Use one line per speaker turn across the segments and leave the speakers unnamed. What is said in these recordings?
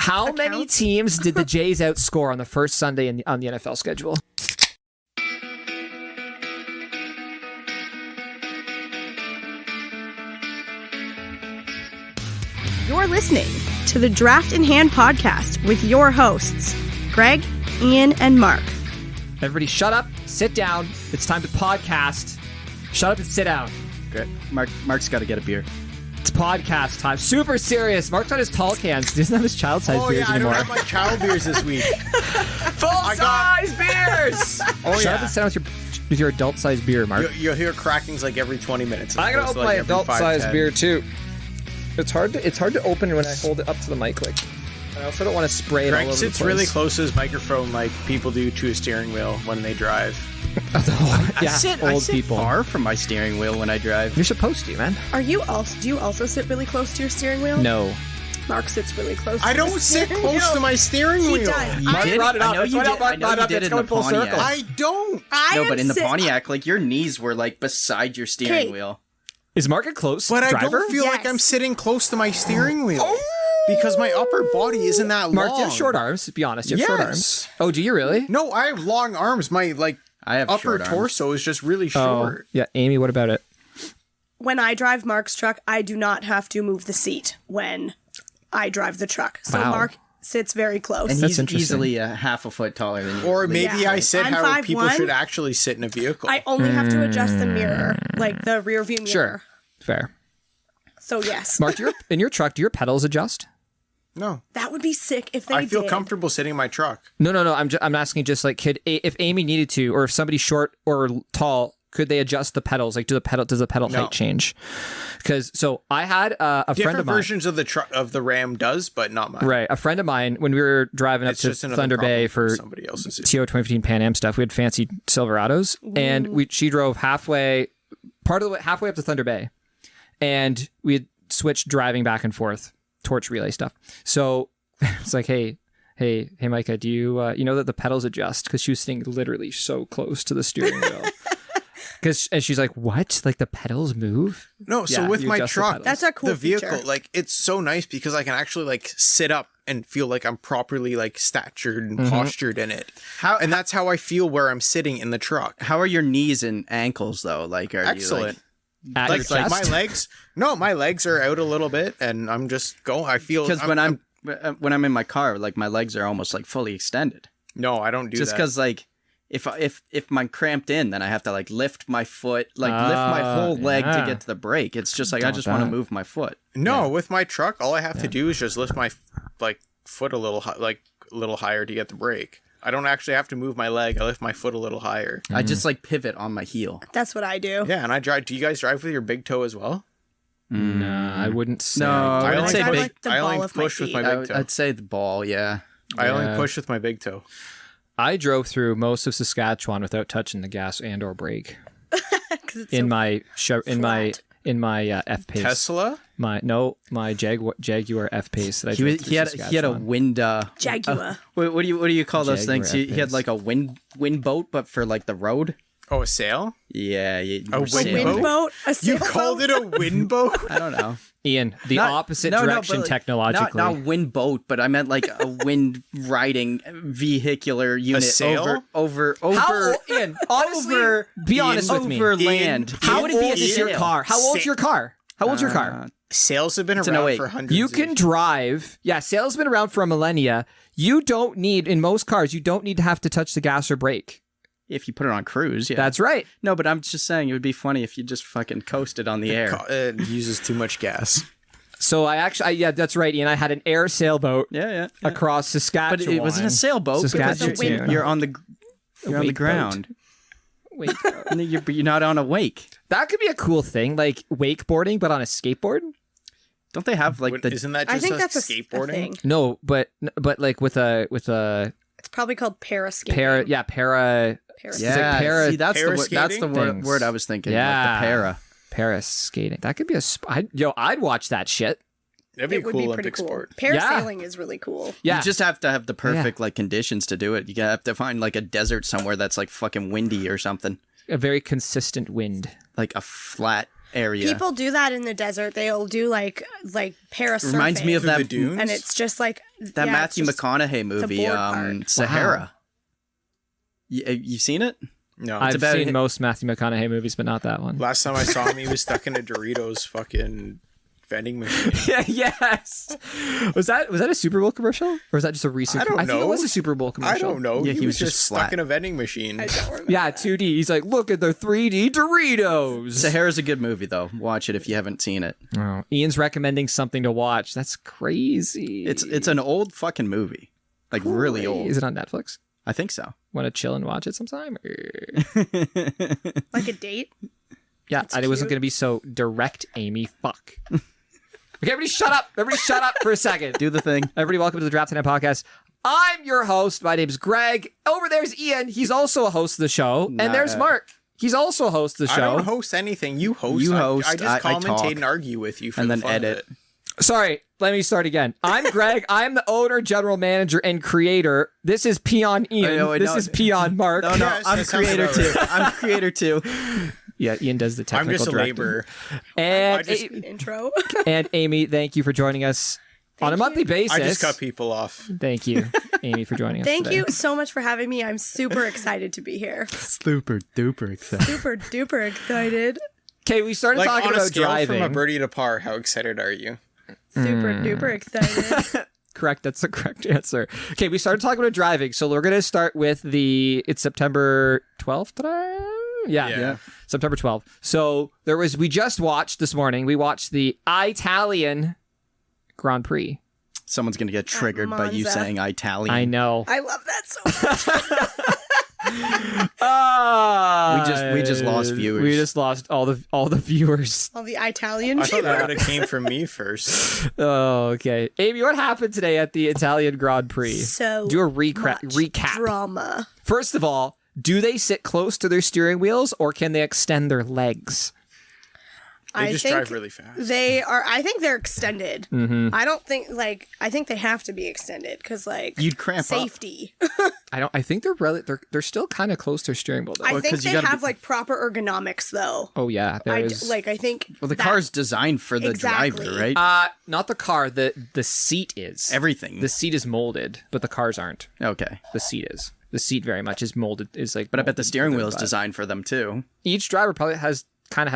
How many teams did the Jays outscore on the first Sunday on the NFL schedule?
You're listening to the Draft in Hand podcast with your hosts, Greg, Ian, and Mark.
Everybody shut up, sit down. It's time to podcast. Shut up and sit down.
Great. Mark's got to get a beer.
It's podcast time. Super serious. Mark's on his tall cans. He doesn't have his child-sized beers anymore.
I don't have my child beers this week.
Full-size beers! Shut up and sit down with your adult-sized beer, Mark.
You'll hear crackings like every 20 minutes.
I gotta open my adult-sized beer, too. It's hard to open when I hold it up to the mic. Like, I also don't want to spray it all over the place.
Greg sits really close to his microphone like people do to a steering wheel when they drive.
I sit far from my steering wheel when I drive.
You're supposed to, man.
Do you also sit really close to your steering wheel?
No.
Mark sits really close.
I don't sit close to my steering wheel.
He does.
You did?
brought it up.
I know you did. I know you did in the Pontiac.
I don't.
No, but in the Pontiac, like your knees were like beside your steering wheel.
Is Mark a close
But
driver?
I don't feel like I'm sitting close to my steering wheel. Because my upper body isn't that long.
Mark, you have short arms. Be honest, you have short arms. Oh, do you really?
No, I have long arms. My
I have
upper
short arms.
torso is just really short.
Yeah, Amy, what about it?
When I drive Mark's truck, I do not have to move the seat when I drive the truck. So
Wow.
Mark sits very close.
And
That's
he's
interesting.
easily a half a foot taller than you.
Or maybe I sit
I'm
how people
5'1".
should actually sit in a vehicle.
I only have to adjust the mirror, like the rear view mirror.
Sure. Fair.
So yes.
Mark, in your truck, do your pedals adjust?
No.
That would be sick if they
I feel
did.
comfortable sitting in my truck.
No. I'm asking just like, if Amy needed to, or if somebody's short or tall, could they adjust the pedals? Like, does the pedal height change? Because I had a friend
Different
of mine.
versions of the truck of the Ram does, but not mine.
Right, a friend of mine, when we were driving up
It's
to
just another
Thunder
problem
Bay for
somebody else's.
TO 2015 Pan Am stuff, we had fancy Silverados, and she drove halfway up to Thunder Bay, and we had switched driving back and forth, torch relay stuff. So it's like, hey, Micah, do you you know that the pedals adjust? Because she was sitting literally so close to the steering wheel. And she's like, what? Like the pedals move?
No, so
Yeah,
with
you
my
adjust the
truck,
pedals.
That's a cool
the vehicle,
feature.
like it's so nice because I can actually like sit up and feel like I'm properly like statured and postured in it. And that's how I feel where I'm sitting in the truck.
How are your knees and ankles though? Like, are
Excellent.
you
At
Like,
your
like my
chest?
legs, my legs are out a little bit, and I'm just going. I feel
because when I'm in my car, like my legs are almost like fully extended.
no, I don't do
Just
that.
because like if I'm cramped in, then I have to like lift my foot, like lift my whole leg to get to the brake. It's just like I just want to move my foot.
No, with my truck, all I have to do is just lift my like foot a little higher to get the brake. I don't actually have to move my leg. I lift my foot a little higher.
I just like pivot on my heel.
That's what I do.
Yeah, and I drive. Do you guys drive with your big toe as well?
Nah, I wouldn't say.
No, I
only
would say
I
big.
like the
I
ball
only
of my
push with
feet.
my big toe.
I'd say the ball. Yeah.
I only
Yeah.
push with my big toe.
I drove through most of Saskatchewan without touching the gas and or brake
'Cause it's
in
so
my F pace.
Tesla?
My Jaguar F pace that I drove through
He had a
Saskatchewan.
wind.
Jaguar.
What do you call those
Jaguar
things? He had
F-Pace.
like a wind boat, but for like the road.
Oh, a sail?
Yeah,
A
were
wind
sailing.
Wind boat? A
You
sailboat?
called it a wind boat?
I don't know.
Ian, the
Not-
opposite
no,
direction
but, like,
technologically.
Not wind boat, but I meant like a wind riding vehicular unit
sail?
over
How old, Ian, honestly,
over
be honest with me.
over land.
How would it be if it's your
Sail.
car? How old's your car? How old's your car?
Sails have been
an
around
08.
for hundreds
You
of
can
years.
drive. Yeah, sail's been around for a millennia. You don't need, in most cars, you don't need to have to touch the gas or brake.
If you put it on cruise, yeah.
That's right.
No, but I'm just saying it would be funny if you just fucking coasted on the air.
It uses too much gas.
So yeah, that's right, Ian. I had an air sailboat
Yeah.
across
But
Saskatchewan.
it wasn't a sailboat because
Saskatchewan.
you're on the
wake
ground.
Wait,
And you're not on a wake.
that could be a cool thing, like wakeboarding, but on a skateboard.
Don't they have like the?
Isn't that
I
just
think
a
that's a
skateboarding?
thing.
No, but like with a
It's probably called paraskating.
para.
Paraskating.
Yeah,
para-
see, that's the
things.
word I was thinking.
Yeah.
Like the para.
Paris skating. That could be I'd watch that shit.
That'd be
It
a
would
cool
be pretty
Olympic
cool.
sport.
Parasailing is really cool.
Yeah.
You just have to have the perfect like conditions to do it. You have to find like a desert somewhere that's like fucking windy or something.
a very consistent wind.
Like a flat area.
People do that in the desert. They'll do like parasurfing.
Reminds me of
Through
that
the dunes?
and it's just like
that Matthew McConaughey movie,
board part.
Sahara. You've seen it?
No.
I've
about
seen
him.
most Matthew McConaughey movies, but not that one.
Last time I saw him, he was stuck in a Doritos fucking vending machine.
Yeah, yes. Was that a Super Bowl commercial, or was that just a recent?
I don't
think it
know.
was a Super Bowl commercial.
I don't know.
Yeah,
he was just stuck
flat.
in a vending machine.
I don't remember.
Yeah, 2D. He's like, look at the 3D Doritos.
Sahara's a good movie, though. Watch it if you haven't seen it.
Oh, Ian's recommending something to watch. That's crazy.
It's an old fucking movie. Like, really old.
Is it on Netflix?
I think so.
Want to chill and watch it sometime?
Like a date.
Yeah,
That's
I wasn't
cute.
going to be so direct, Amy. Fuck. Okay, everybody shut up. Everybody shut up for a second.
Do the thing.
Everybody, welcome to the Draft Tonight podcast. I'm your host. My name's Greg. Over there's Ian. He's also a host of the show. And there's Mark. He's also a host of the
I
show.
don't host anything. You host.
You
I
host,
just
I
commentate
talk.
and argue with you for
And
the
then
fun of
edit.
it.
Sorry, let me start again. I'm Greg. I'm the owner, general manager, and creator. This is Peon Ian. This is Peon Mark.
No,
Yes,
I'm
that sounds
creator
about
too.
right.
I'm creator too.
Yeah, Ian does the
I'm
technical
just a
directing.
laborer.
And,
I just-
Intro.
and Amy, thank you for joining us on a monthly basis.
I just cut people off.
Thank you, Amy, for joining us
Thank
today.
you so much for having me. I'm super excited to be here.
Super duper excited.
Super duper excited.
Okay, we started
Like
talking
on a
about
scale
driving.
from a birdie to par, how excited are you?
Super duper excited.
Correct. That's the correct answer. Okay, we started talking about driving, so we're going to start with it's September 12th today? Yeah. September 12th. So we just watched this morning, we watched the Italian Grand Prix.
Someone's gonna get triggered by you
Monza.
saying Italian.
I know.
I love that so much.
We just lost viewers.
We just lost all the viewers.
All the Italian
I thought
people.
that would have came from me first.
Oh, okay. Amy, what happened today at the Italian Grand Prix?
So
Do a
much
recap.
drama.
First of all, do they sit close to their steering wheels or can they extend their legs?
They
I
just
think
drive really fast.
they are. I think they're extended.
Mm-hmm.
I don't think I think they have to be extended because
You'd cramp
safety.
I think they're still kind of close to their steering wheel though.
I think
'cause you
they
gotta
have
be-
like proper ergonomics though.
Oh yeah, there
I
is.
I think.
Well, the
that-
car's designed for the
Exactly.
driver, right?
Not the car. The seat is.
Everything.
The seat is molded, but the cars aren't.
Okay.
The seat is. The seat very much is molded. Is like.
But I bet the
molded
steering
for
wheel
their
is
butt.
designed for them too.
Each driver probably has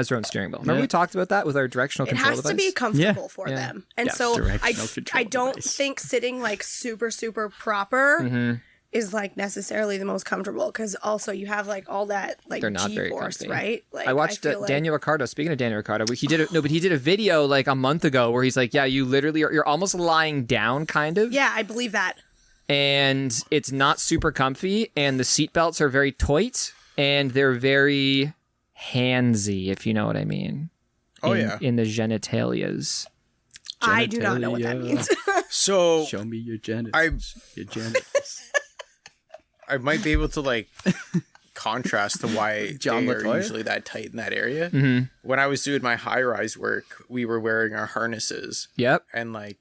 their own steering wheel. Remember
Yeah.
we talked about that with our directional
It
control
has
device?
to be comfortable
Yeah.
for
Yeah.
them, and
Yes.
so
Directional control
I don't
device.
think sitting like super proper
Mm-hmm.
is like necessarily the most comfortable because also you have like all that like
They're not very
G-force,
comfy.
right? Like
I watched
feel like-
Daniel Ricciardo. Speaking of Daniel Ricciardo, he did a video like a month ago where he's like, yeah, you literally you're almost lying down kind of.
Yeah, I believe that.
And it's not super comfy, and the seat belts are very tight, and they're very handsy, if you know what I mean.
Oh, yeah.
In the genitalias.
I do not know what that means.
So
Show me your genitals. Your genitals.
I might be able to like contrast to why
John
they are
Latoya?
usually that tight in that area.
Mm-hmm.
When I was doing my high-rise work, we were wearing our harnesses,
Yep.
and like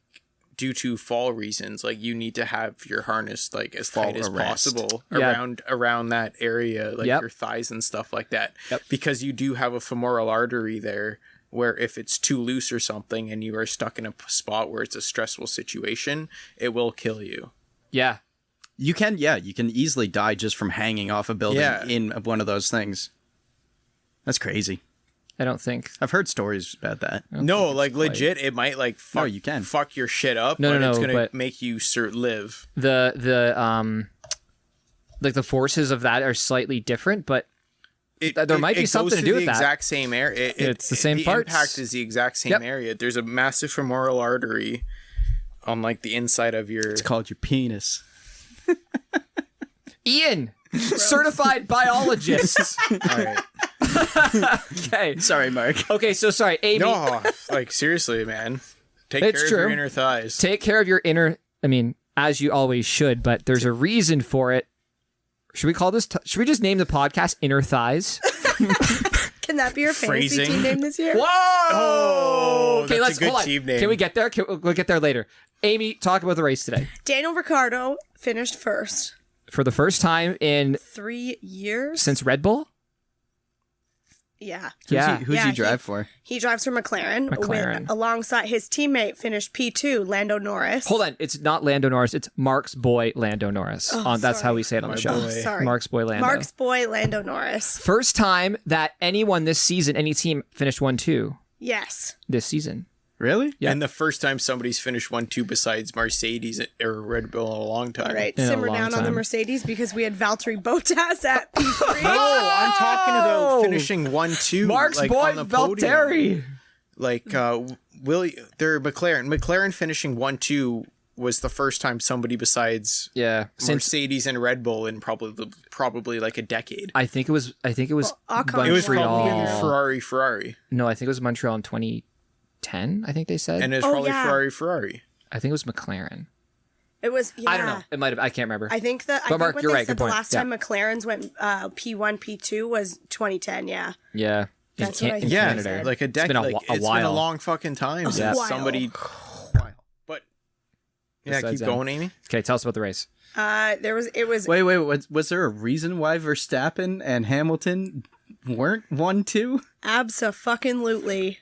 due to fall reasons, like you need to have your harness like as
Fall
tight as
arrest.
possible
Yeah.
around that area, like
Yep.
your thighs and stuff like that.
Yep.
Because you do have a femoral artery there where if it's too loose or something and you are stuck in a spot where it's a stressful situation, it will kill you.
Yeah.
You can easily die just from hanging off a building
Yeah.
in one of those things. That's crazy.
I don't think.
I've heard stories about that.
No, like legit, it might like fuck,
you can.
fuck your shit up,
No,
but
no,
it's
no,
gonna
but-
make you live.
The like the forces of that are slightly different, but there might be something
goes
to do
the
with that.
exact same area.
It's the same
the
parts.
impact is the exact same
Yep.
area. There's a massive femoral artery on like the inside of your.
It's called your penis.
Ian, certified biologist.
All right.
Okay.
Sorry, Mark.
Okay, so sorry, Amy.
No, like seriously, man. Take
It's
care
true.
of your inner thighs.
Take care of your inner. I mean, as you always should, but there's a reason for it. Should we call this? Should we just name the podcast "Inner Thighs"?
Can that be your fantasy
Phrasing.
team name this year?
Whoa!
Oh,
Okay,
that's
let's
a good
hold on.
team name.
Can we get there? We'll get there later. Amy, talk about the race today.
Daniel Ricciardo finished first.
For the first time in
3 years.
since Red Bull.
Yeah.
Who's he drive for?
He drives for McLaren.
McLaren.
Alongside his teammate finished P2, Lando Norris.
Hold on, it's not Lando Norris. It's Mark's boy, Lando Norris. That's how we say it on the show.
boy.
Sorry.
Mark's boy, Lando.
Mark's boy, Lando Norris.
First time that anyone this season, any team, finished 1-2
Yes.
this season.
Really?
Yeah.
And the first time somebody's finished 1-2 besides Mercedes or Red Bull in a long time.
All right,
In a
simmer
long
down on the
time.
Mercedes because we had Valtteri Bottas at P3.
No, I'm talking about finishing 1-2.
Mark's
like,
boy,
on the podium.
Valtteri.
Like, they're McLaren finishing 1-2 was the first time somebody besides
Yeah, since
Mercedes and Red Bull in probably like a decade.
I think it was
Ocon
It was
Montreal.
probably Ferrari.
No, I think it was Montreal in 2010. I think they said.
And it's
Oh,
probably
yeah.
Ferrari.
I think it was McLaren.
It was, yeah.
I don't know. It might have. I can't remember.
I think that.
But
I
Mark,
think what
you're
they
right.
said
Good
the
point.
last time McLaren's went P1, P2 was 2010. Yeah.
Yeah.
That's what I
in
think.
Yeah,
Canada.
like a decade.
been a
Like,
wh- a
it's
while.
been a long fucking time since
while.
somebody. But yeah,
Besides
keep
them.
going, Amy.
Okay, tell us about the race.
It was.
Wait. Was there a reason why Verstappen and Hamilton weren't 1-2?
Abso-fucking-lutely.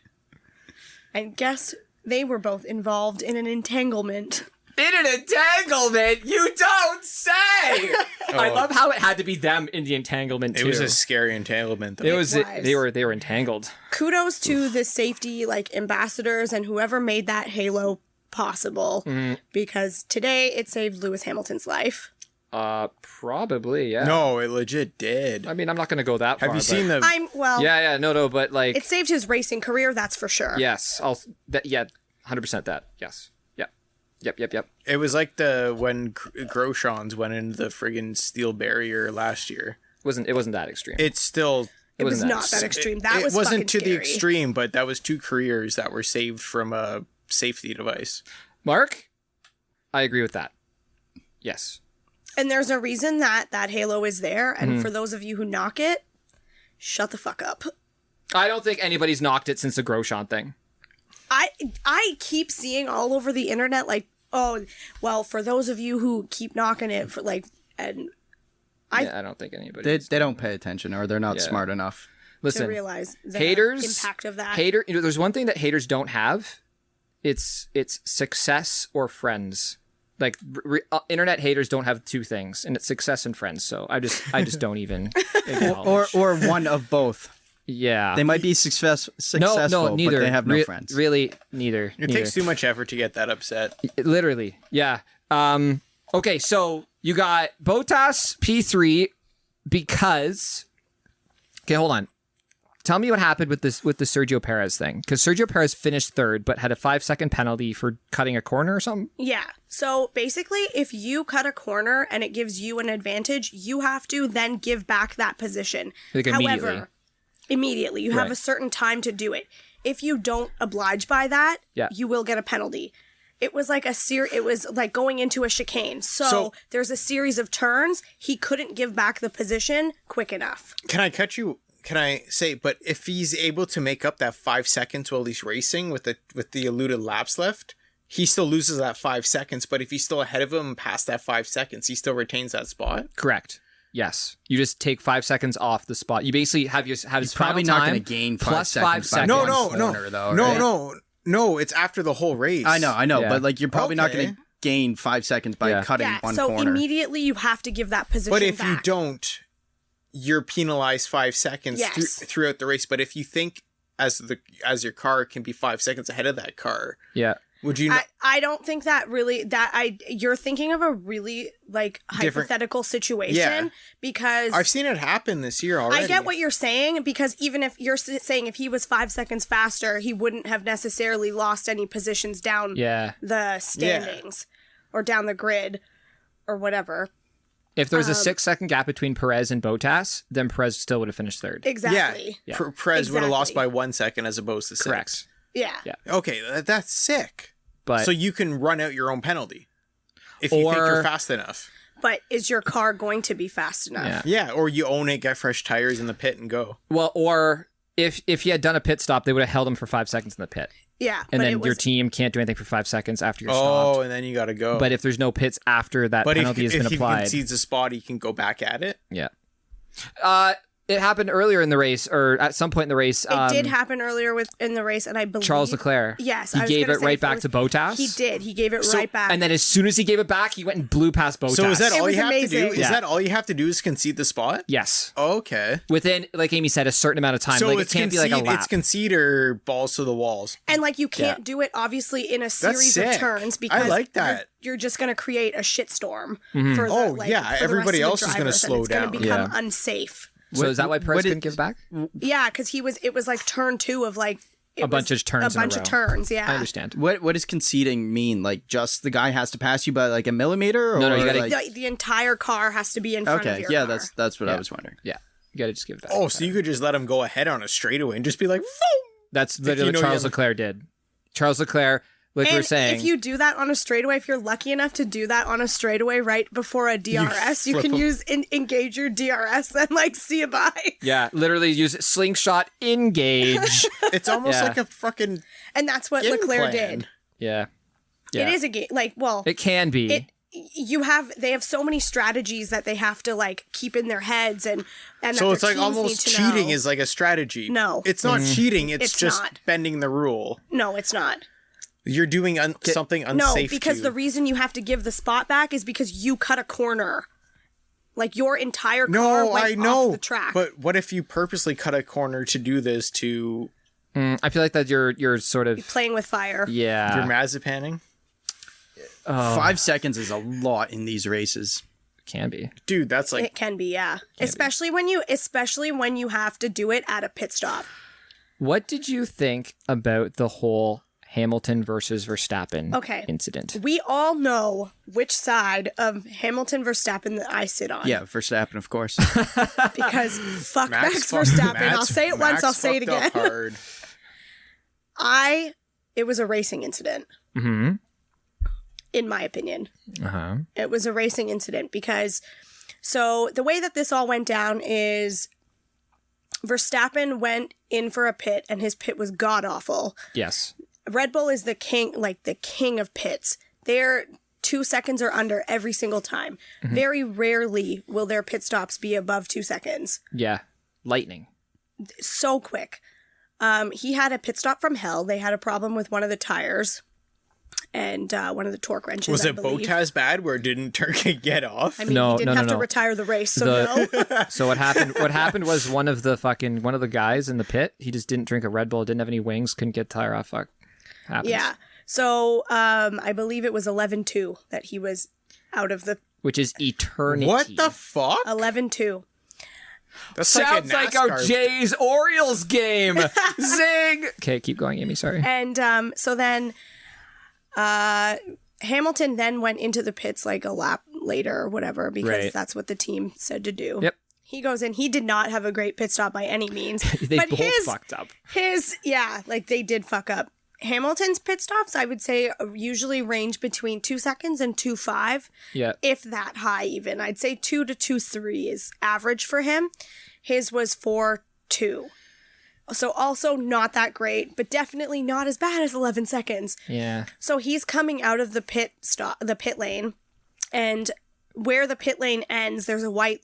And guess they were both involved in an entanglement.
In an entanglement, you don't say. I love how it had to be them in the entanglement too.
It was a scary entanglement. Though.
It was.
was.
They were entangled.
Kudos to the safety ambassadors and whoever made that halo possible, because today it saved Lewis Hamilton's life.
Probably. Yeah.
No, it legit did.
I mean, I'm not gonna go that far.
Have you seen the?
Yeah. No. But like.
It saved his racing career, that's for sure.
Yes. 100% that. Yes. Yep.
It was like when Grosjean's went into the friggin' steel barrier last year.
It wasn't that extreme.
It's still.
It was
wasn't
not that extreme. That
it
was
wasn't
fucking
to the
scary.
extreme, but that was 2 careers that were saved from a safety device.
Mark, I agree with that. Yes.
And there's a reason that halo is there. And for those of you who knock it, shut the fuck up.
I don't think anybody's knocked it since the Grosjean thing.
I keep seeing all over the internet oh, well, for those of you who keep knocking it
I don't think anybody.
They don't pay attention, or they're not
Yeah.
smart enough.
Listen,
to realize the
haters
impact of that.
There's one thing that haters don't have. It's success or friends. Like internet haters don't have 2 things, and it's success and friends. So I just don't even acknowledge.
Or one of both.
Yeah.
They might be successful,
no, neither.
but they have no friends.
Really, neither.
It takes too much effort to get that upset.
Literally, yeah. Okay, so you got Bottas P3 because. Okay, hold on. Tell me what happened with the Sergio Perez thing, because Sergio Perez finished 3rd, but had a 5-second penalty for cutting a corner or something.
Yeah. So basically, if you cut a corner and it gives you an advantage, you have to then give back that position.
Like immediately.
However, immediately. You have
Right.
a certain time to do it. If you don't oblige by that,
Yeah.
you will get a penalty. It was like it was like going into a chicane. So there's a series of turns. He couldn't give back the position quick enough.
Can I cut you? Can I say? But if he's able to make up that 5 seconds while he's racing with the eluded laps left, he still loses that 5 seconds. But if he's still ahead of him past that 5 seconds, he still retains that spot.
Correct. Yes. You just take 5 seconds off the spot. You basically have his
He's probably not going to gain 5
plus
seconds.
5 seconds.
by
No,
one
no,
corner, though,
no,
right?
no. It's after the whole race.
I know,
Yeah.
but like you're probably not
Okay.
going to gain 5 seconds by
Yeah.
cutting
Yeah.
one
So
corner.
immediately you have to give that position
But if
back.
you don't, you're penalized 5 seconds
Yes.
throughout the race. But if you think as your car can be 5 seconds ahead of that car,
Yeah.
would you? Not,
I don't think that really you're thinking of a really hypothetical situation
Yeah.
because
I've seen it happen this year already.
I get what you're saying, because even if you're saying if he was 5 seconds faster, he wouldn't have necessarily lost any positions down
Yeah.
the standings or down the grid or whatever.
If there was a 6-second gap between Perez and Bottas, then Perez still would have finished 3rd.
Exactly.
Yeah. Perez would have lost
Exactly.
by 1 second as opposed to 6.
Correct.
Yeah.
Yeah.
Okay, that's sick.
But
So you can run out your own penalty if you think
Or-
you're fast enough.
But is your car going to be fast enough?
Yeah.
Yeah, or you own it, get fresh tires in the pit, and go.
or if he had done a pit stop, they would have held him for 5 seconds in the pit.
Yeah.
And
but
then
it
your
was,
team can't do anything for 5 seconds after you're
Oh,
stopped.
and then you got to go.
But if there's no pits after that
But
penalty
if
has been
he
applied.
concedes a spot, he can go back at it.
Yeah. it happened earlier in the race, or at some point in the race.
It did happen earlier in the race, and I believe
Charles Leclerc.
Yes,
he gave it right back to Bottas.
He did. He gave it right back.
And then as soon as he gave it back, he went and blew past Bottas.
So is that all you have
amazing.
to do? Is that all you have to do is concede the spot?
Yes.
Okay.
Within, like Amy said, a certain amount of time.
So
like,
it's
it can't be like a lap.
It's concede or balls to the walls.
And like you can't do it obviously in a series of
sick.
turns because
I like that.
You're just going to create a shitstorm
Mm-hmm.
for the,
Oh,
like,
yeah,
for the
everybody
rest of
else
the
is gonna
drivers,
slow
and it's
down.
going to become
Yeah.
unsafe.
So is that why Perez
what
couldn't give back?
Yeah, because it was like turn 2 of like
A bunch of turns
A
in a
bunch
row.
of turns, yeah.
I understand.
What does conceding mean? Like just the guy has to pass you by like a millimeter? Or
No, you gotta-
like...
The entire car has to be in front of
Okay,
your
yeah,
car.
that's what
Yeah.
I was wondering.
Yeah. You got to just give it back.
Oh, so you could just let him go ahead on a straightaway and just be like,
That's literally
you know
what Charles
you have-
Leclerc did. Charles Leclerc, like we
And
were saying.
if you do that on a straightaway, if you're lucky enough to do that on a straightaway right before a DRS, you
flip
can
'em.
use engage your DRS and like see you bye.
yeah, literally use slingshot engage.
it's almost
Yeah.
like a fucking
And that's what
game
Leclerc
plan.
did.
yeah.
It is a game. Like, well,
It can be.
they have so many strategies that they have to like keep in their heads and
So
that
it's
their
like
teams
almost
need to
cheating
know.
is like a strategy.
No.
It's not cheating. It's
It's
just
not.
bending the rule.
No, it's not.
You're doing something
No,
unsafe.
because
to
the
you.
reason you have to give the spot back is because you cut a corner. Like your entire car
No,
went
I know.
off the track.
But what if you purposely cut a corner to do this to
I feel like that you're sort of
playing with fire.
yeah.
you're mazapaning?
5 seconds is a lot in these races.
Can be.
Dude, that's like
It can be, yeah. Especially when you have to do it at a pit stop.
What did you think about the whole Hamilton versus Verstappen incident?
We all know which side of Hamilton Verstappen that I sit on.
Yeah, Verstappen, of course.
Because fuck Max Verstappen. I'll say it once, I'll say it again.
Hard.
It was a racing incident.
Mm-hmm.
In my opinion.
Uh-huh.
It was a racing incident because so the way that this all went down is Verstappen went in for a pit and his pit was god awful.
Yes.
Red Bull is the king of pits. They're 2 seconds or under every single time.
Mm-hmm.
Very rarely will their pit stops be above 2 seconds.
Yeah. Lightning.
So quick. He had a pit stop from hell. They had a problem with one of the tires and one of the torque wrenches.
Was
I
it
believe.
Bottas bad where didn't Turkey get off?
I mean,
No,
he didn't
no,
have
no.
to retire the race, so no.
So what happened was one of the guys in the pit, he just didn't drink a Red Bull, didn't have any wings, couldn't get tire off. Fuck. Happens.
Yeah. So I believe it was 11-2 that he was out of the
Which is eternity.
What the fuck?
11-2.
That's
Sounds like our
NASCAR.
Jays Orioles game. Zing. Okay, keep going, Amy. Sorry.
And so then Hamilton then went into the pits like a lap later or whatever because
Right.
that's what the team said to do.
Yep.
He goes in. He did not have a great pit stop by any means.
They
but
both fucked up.
They did fuck up. Hamilton's pit stops, I would say, usually range between 2 seconds and 2.5.
Yeah.
If that high even. I'd say 2 to 2.3 is average for him. His was 4.2. So also not that great, but definitely not as bad as 11 seconds.
Yeah.
So he's coming out of the pit lane, and where the pit lane ends, there's a white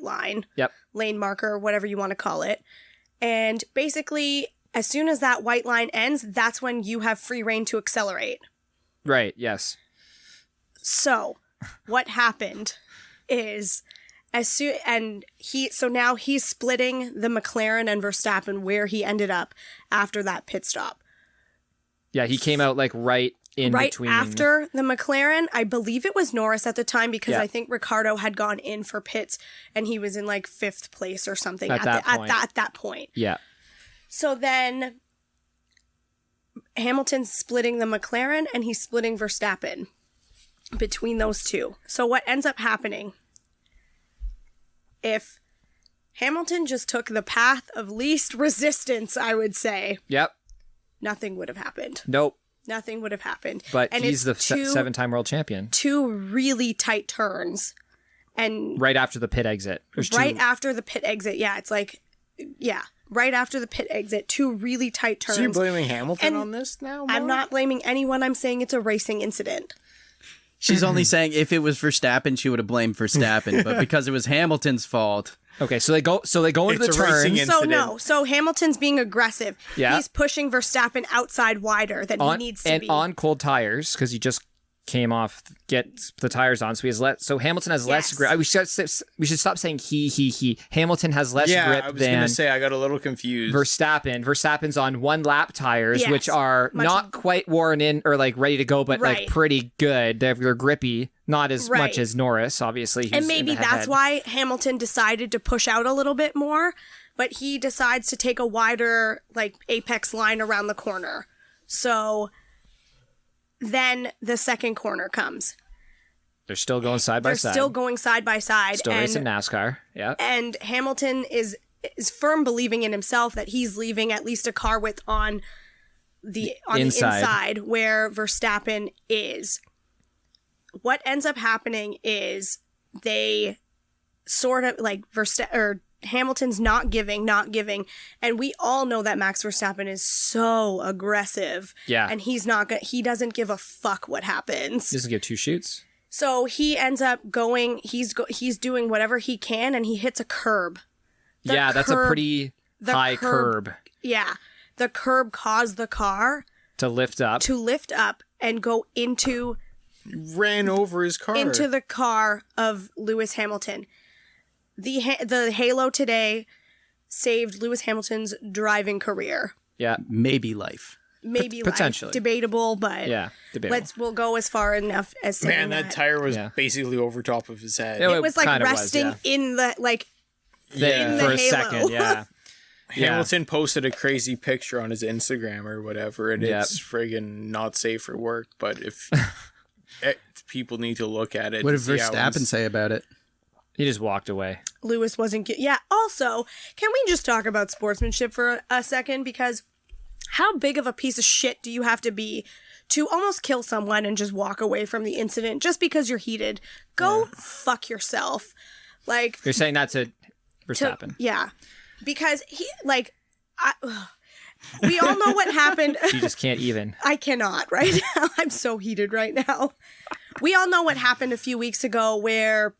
line,
Yep.
lane marker, whatever you want to call it. And basically, as soon as that white line ends, that's when you have free reign to accelerate.
Right. Yes.
So, what happened is now he's splitting the McLaren and Verstappen where he ended up after that pit stop.
Yeah. He came out like right in
Right
between.
after the McLaren, I believe it was Norris at the time because
Yeah.
I think Ricardo had gone in for pits and he was in like 5th place or something
At that point.
at that point.
Yeah.
So then Hamilton's splitting the McLaren and he's splitting Verstappen between those two. So what ends up happening, if Hamilton just took the path of least resistance, I would say,
Yep.
nothing would have happened.
Nope.
Nothing would have happened.
But
And
he's the
it's two-
7-time world champion.
Two really tight turns. And
Right after the pit exit. There's
right
two.
after the pit exit, right after the pit exit, two really tight turns.
So you're blaming Hamilton
And
on this now?
I'm
Mark?
not blaming anyone. I'm saying it's a racing incident.
She's only saying if it was Verstappen, she would have blamed Verstappen, but because it was Hamilton's fault.
Okay, so they go into
It's
the
a racing
turn.
incident.
So Hamilton's being aggressive.
Yeah.
He's pushing Verstappen outside wider than he needs to be.
On cold tires because he just came off, get the tires on, so he has less. So Hamilton has less
Yes.
grip. We should stop saying he. Hamilton has less grip
I was
than
gonna say I got a little confused.
Verstappen. Verstappen's on 1 lap tires,
Yes.
which are
Much-
not quite worn in or like ready to go, but
Right.
like pretty good. They're grippy, not as
Right.
much as Norris, obviously.
And maybe that's why Hamilton decided to push out a little bit more, but he decides to take a wider like apex line around the corner. So then the second corner comes.
they're still going side by
They're
side.
still going side by side.
Still
and,
racing NASCAR. Yeah.
and Hamilton is firm believing in himself that he's leaving at least a car width on the inside where Verstappen is. What ends up happening is they sort of like Hamilton's not giving, and we all know that Max Verstappen is so aggressive.
Yeah.
And he doesn't give a fuck what happens.
He doesn't give 2 shoots.
So he ends up going. He's doing whatever he can, and he hits a curb.
Yeah, that's a pretty high curb
Yeah, the curb caused the car
to lift up.
and go into
Ran over his car.
into the car of Lewis Hamilton. The halo today saved Lewis Hamilton's driving career.
Yeah.
Maybe life.
Maybe
potentially.
life, debatable, but
Yeah, debatable.
we'll go as far enough as saying
Man, that tire was
Yeah.
basically over top of his head.
Yeah,
it was like
kinda was,
resting
yeah.
in the like
There
the
for a
halo.
second, yeah.
Hamilton posted a crazy picture on his Instagram or whatever, and
Yep.
it's friggin' not safe for work. But if people need to look at it,
What
to
did
see how
Verstappen say about it?
He just walked away.
Lewis wasn't good. Yeah. Also, can we just talk about sportsmanship for a second? Because how big of a piece of shit do you have to be to almost kill someone and just walk away from the incident just because you're heated? Go fuck yourself. Like,
You're saying that to Verstappen.
yeah. Because we all know what happened.
You just can't even.
I cannot right now. I'm so heated right now. We all know what happened a few weeks ago where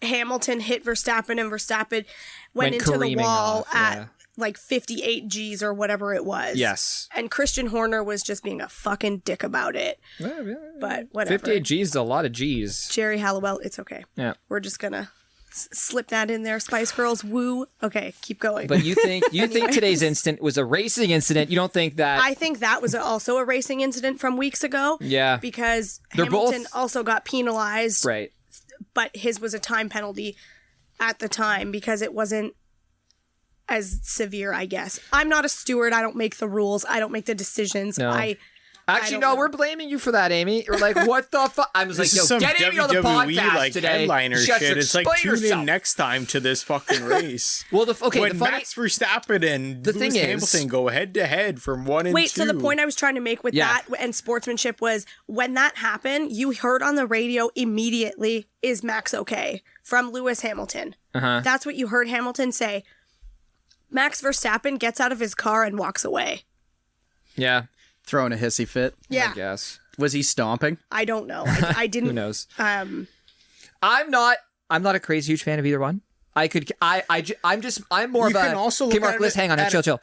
Hamilton hit Verstappen and Verstappen went into the
careening
wall
off,
at
yeah.
like 58 Gs or whatever it was.
Yes.
And Christian Horner was just being a fucking dick about it. But whatever.
58 G's is a lot of G's.
Jerry Halliwell, it's okay.
Yeah.
We're just gonna slip that in there. Spice Girls, woo. Okay, keep going.
But you think today's incident was a racing incident? You don't think that?
I think that was also a racing incident from weeks ago.
Yeah.
Because
They're
Hamilton
both-
also got penalized.
Right.
But his was a time penalty at the time because it wasn't as severe, I guess. I'm not a steward. I don't make the rules. I don't make the decisions.
No. Actually,
don't
no,
know.
we're blaming you for that, Amy. We're like, what the fuck? I was
This
like,
is
yo,
some
get Amy on the
WWE
podcast
like
today.
headliner
She has to
shit. It's like
explain
tune
herself.
in next time to this fucking race.
Well, the funny
Max Verstappen and
The thing
Lewis
is-
Hamilton go head to head from 1 and 2.
Wait, so the point I was trying to make with
Yeah.
that and sportsmanship was when that happened, you heard on the radio immediately, is Max okay? From Lewis Hamilton.
Uh-huh.
That's what you heard Hamilton say. Max Verstappen gets out of his car and walks away.
Yeah,
Throwing a hissy fit.
Yeah.
I guess.
Was he stomping?
I don't know. I didn't.
Who knows?
Um,
I'm not a crazy huge fan of either one. I'm more
You
of a.
can also
okay,
look
Mark,
at
let's
it
hang on.
at
Chill.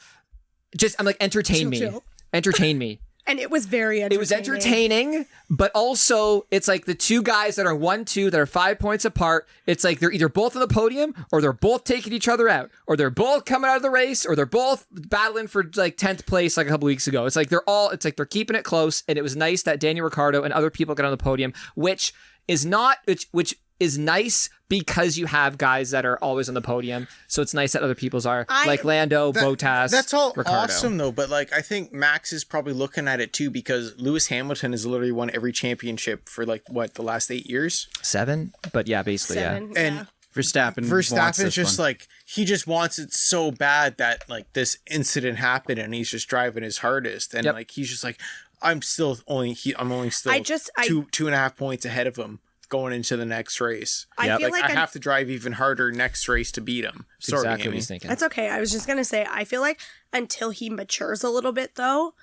Just, I'm like, entertain me.
Chill.
Entertain me.
and it was very entertaining.
It was entertaining, but also it's like the two guys that are 1-2 that are 5 points apart. It's like they're either both on the podium or they're both taking each other out, or they're both coming out of the race, or they're both battling for like 10th place like a couple weeks ago. It's like they're keeping it close, and it was nice that Daniel Ricciardo and other people got on the podium, which is nice because you have guys that are always on the podium. So it's nice that other people's are like Lando, Bottas,
That's all
Ricciardo.
awesome though, but like I think Max is probably looking at it too because Lewis Hamilton has literally won every championship for like the last 8 years.
7, but yeah, basically,
Seven,
yeah.
And
Verstappen's
just like he just wants it so bad that like this incident happened and he's just driving his hardest and like he's just like I'm only still 2.5 points ahead of him going into the next race.
I feel like
I have to drive even harder next race to beat him.
That's
Sorry,
exactly what
Amy.
he's thinking.
That's okay. I was just going to say, I feel like until he matures a little bit, though,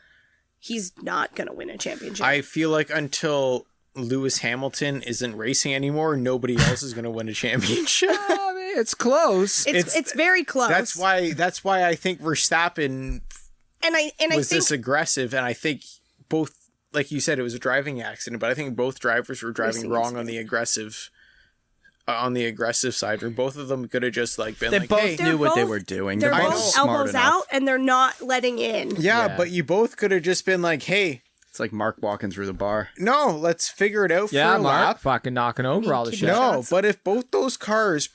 he's not going to win a championship.
I feel like until Lewis Hamilton isn't racing anymore, nobody else is going to win a championship.
it's close.
It's very close.
That's why I think Verstappen
I
was
think
this aggressive, and I think both, like you said, it was a driving accident, but I think both drivers were driving wrong on the aggressive side, where both of them could have just like been
They
like,
both
hey,
knew what they were doing.
They're
both
both
smart
elbows
enough.
out, and they're not letting in.
yeah, but you both could have just been like, hey,
It's like Mark walking through the bar.
no, let's figure it out for
Yeah,
a
Mark
lap.
fucking knocking over all the shit.
No,
shots.
but if both those cars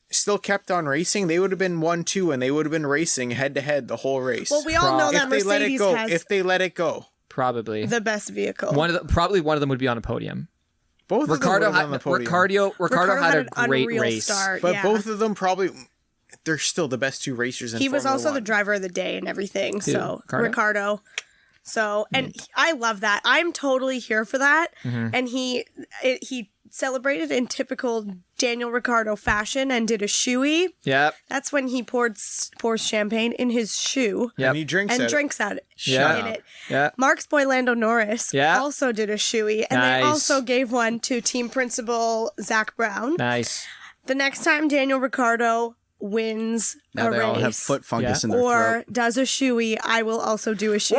still kept on racing, they would have been 1-2, and they would have been racing head to head the whole race.
Well, we all know that
if they let it
Mercedes
go,
has
if they let it go,
Probably.
the best vehicle.
Probably one of them would be on a podium.
both
Ricardo
of them would have been on the podium.
Ricardo had a
an
great
unreal
race.
start.
But
yeah.
both of them probably, they're still the best two racers in
He was
Formula
also the
1.
driver of the day and everything. So
Ricardo?
Ricardo. So and I love that. I'm totally here for that. And he celebrated in typical Daniel Ricciardo fashion and did a shoey.
Yep.
That's when he pours champagne in his shoe
Yep.
And he drinks
and
it.
drinks at it.
Yeah.
In it.
Yeah.
Mark's boy Lando Norris
Yeah.
also did a shoey, and
Nice.
they also gave one to team principal Zach Brown.
Nice.
The next time Daniel Ricciardo wins
Now
a
they
race
all have foot fungus in their
or
throat.
does a shoey, I will also do a shoey.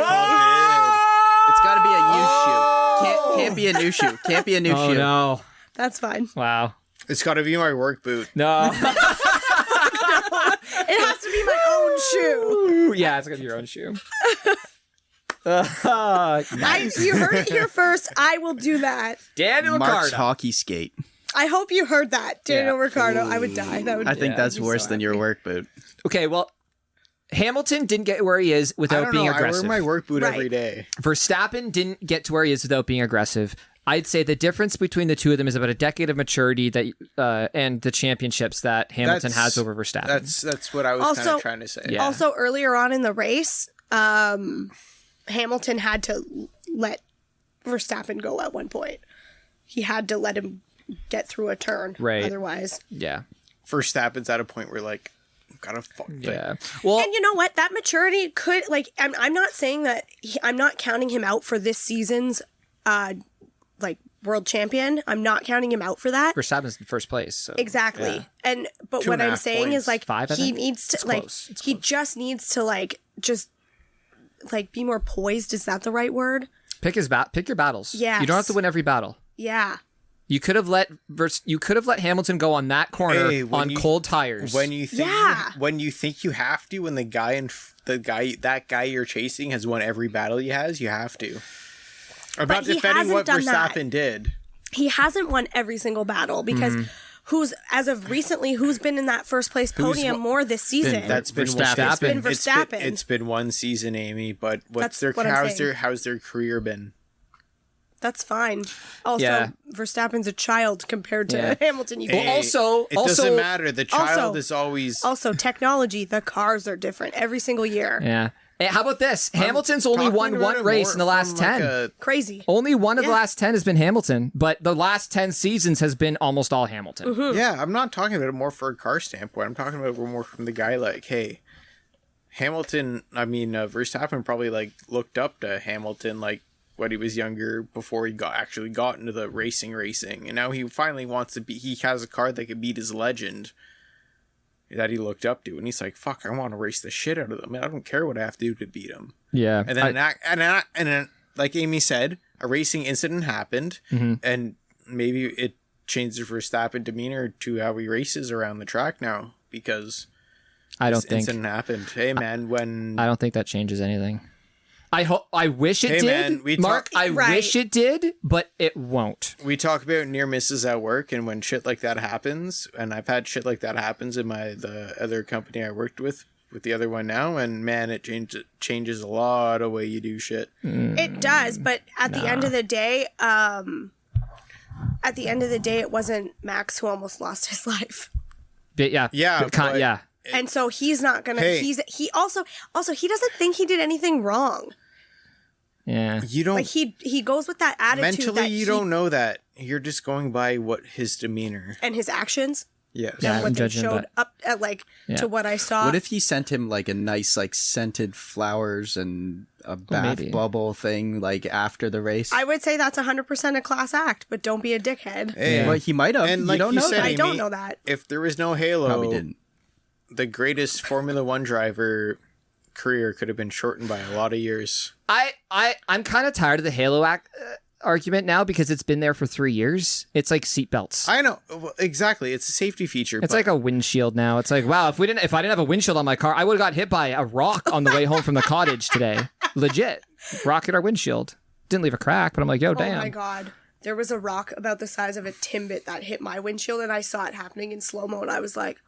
It's got to be a used shoe. Can't be a new shoe. Can't be a new
Oh
shoe.
no!
That's fine.
Wow.
It's got to be my work boot.
No.
It has to be my own shoe.
Yeah, it's gonna be your own shoe.
You heard it here first. I will do that.
Daniel
Mark's
Ricciardo.
hockey skate.
I hope you heard that, Daniel
Yeah.
Ricciardo. I would die. That would.
I think
Yeah,
that's
I'd be
worse
so
than your work boot.
Okay, well, Hamilton didn't get where he is
I
without
don't
being
know.
aggressive.
I wear my work boot
Right.
every day.
Verstappen didn't get to where he is without being aggressive. I'd say the difference between the two of them is about a decade of maturity that and the championships that Hamilton has over Verstappen.
That's what I was kind
Also-
of trying to say.
Yeah.
Also, earlier on in the race, Hamilton had to let Verstappen go at one point. He had to let him get through a turn.
Right.
Otherwise.
Yeah.
Verstappen's at a point where like, gotta fuck.
Yeah. Well,
And you know what? That maturity could, like, I'm not saying that I'm not counting him out for this season's, like, world champion. I'm not counting him out for that.
Verstappen's in first place. So.
Exactly.
Yeah.
But what I'm
2.5
saying
points.
is, like,
5, I
he
think?
needs to,
It's
like,
close. It's
he
close.
just needs to, like, be more poised. Is that the right word?
Pick your battles.
Yes.
You don't have to win every battle.
Yeah.
You could have let Hamilton go on that corner
Hey, when
on
you-
cold tires.
When you think
Yeah.
when you think you have to, when that guy you're chasing has won every battle he has, you have to. I'm
But
not
he
defending
hasn't
what
done that.
Verstappen did.
He hasn't won every single battle because as of recently, who's been in that first place podium more this season?
That's been
Verstappen.
It's been
It's
Verstappen.
it's been one season, Amy. But
That's what I'm saying.
how's their career been?
That's fine. Also,
Yeah.
Verstappen's a child compared to
Yeah.
Hamilton. You
Well,
can-
also-
it doesn't matter. The child is always.
Also, technology, the cars are different every single year.
Yeah. Hey, how about this? Hamilton's only
talking
won
about
one
it
race
more
in the last
from
10.
like a-
Crazy.
Only one of the
Yeah.
last 10 has been Hamilton, but the last 10 seasons has been almost all Hamilton.
Yeah, I'm not talking about it more for a car standpoint. I'm talking about it more from the guy like, hey, Hamilton. I mean, Verstappen probably like looked up to Hamilton like when he was younger before he actually got into the racing, and now he finally wants to be. He has a car that could beat his legend that he looked up to, and he's like, "Fuck, I want to race the shit out of them. I don't care what I have to do to beat him."
Yeah.
And then, like Amy said, a racing incident happened, and maybe it changes Verstappen demeanor to how he races around the track now because
I don't
this
think
incident happened. Hey man, when
I don't think that changes anything. I wish it
Hey,
did.
man, we
Mark, I
Right.
wish it did, but it won't.
we talk about near misses at work, and when shit like that happens, and I've had shit like that happens in the other company I worked with the other one now, and man, it changes a lot of way you do shit.
It does, but at the end of the day, it wasn't Max who almost lost his life.
But yeah.
Yeah, but-
yeah.
And so he's not gonna.
Hey.
He also he doesn't think he did anything wrong.
Yeah.
You don't
Like he goes with that attitude
mentally.
that
You don't know that. You're just going by what his demeanor.
and his actions.
Yes.
Yeah,
than
I'm
what they
judging
showed
that.
up at to what I saw.
What if he sent him like a nice like scented flowers and a bath
maybe.
bubble thing like after the race?
I would say that's 100% a class act, but don't be a dickhead.
Hey,
Well, he might have.
And
You
like
don't
you
know
said,
that.
I don't
Amy,
know that.
If there was no Halo,
Probably didn't.
the greatest Formula One driver career could have been shortened by a lot of years.
I'm kind of tired of the Halo argument now because it's been there for 3 years. It's like seatbelts.
I know. Well, exactly. It's a safety feature.
It's
but
like a windshield now. It's like, wow, if I didn't have a windshield on my car, I would have got hit by a rock on the way home from the cottage today. Legit. Rock hit our windshield. Didn't leave a crack, but I'm like, yo, damn.
Oh my god. There was a rock about the size of a Timbit that hit my windshield, and I saw it happening in slow-mo, and I was like,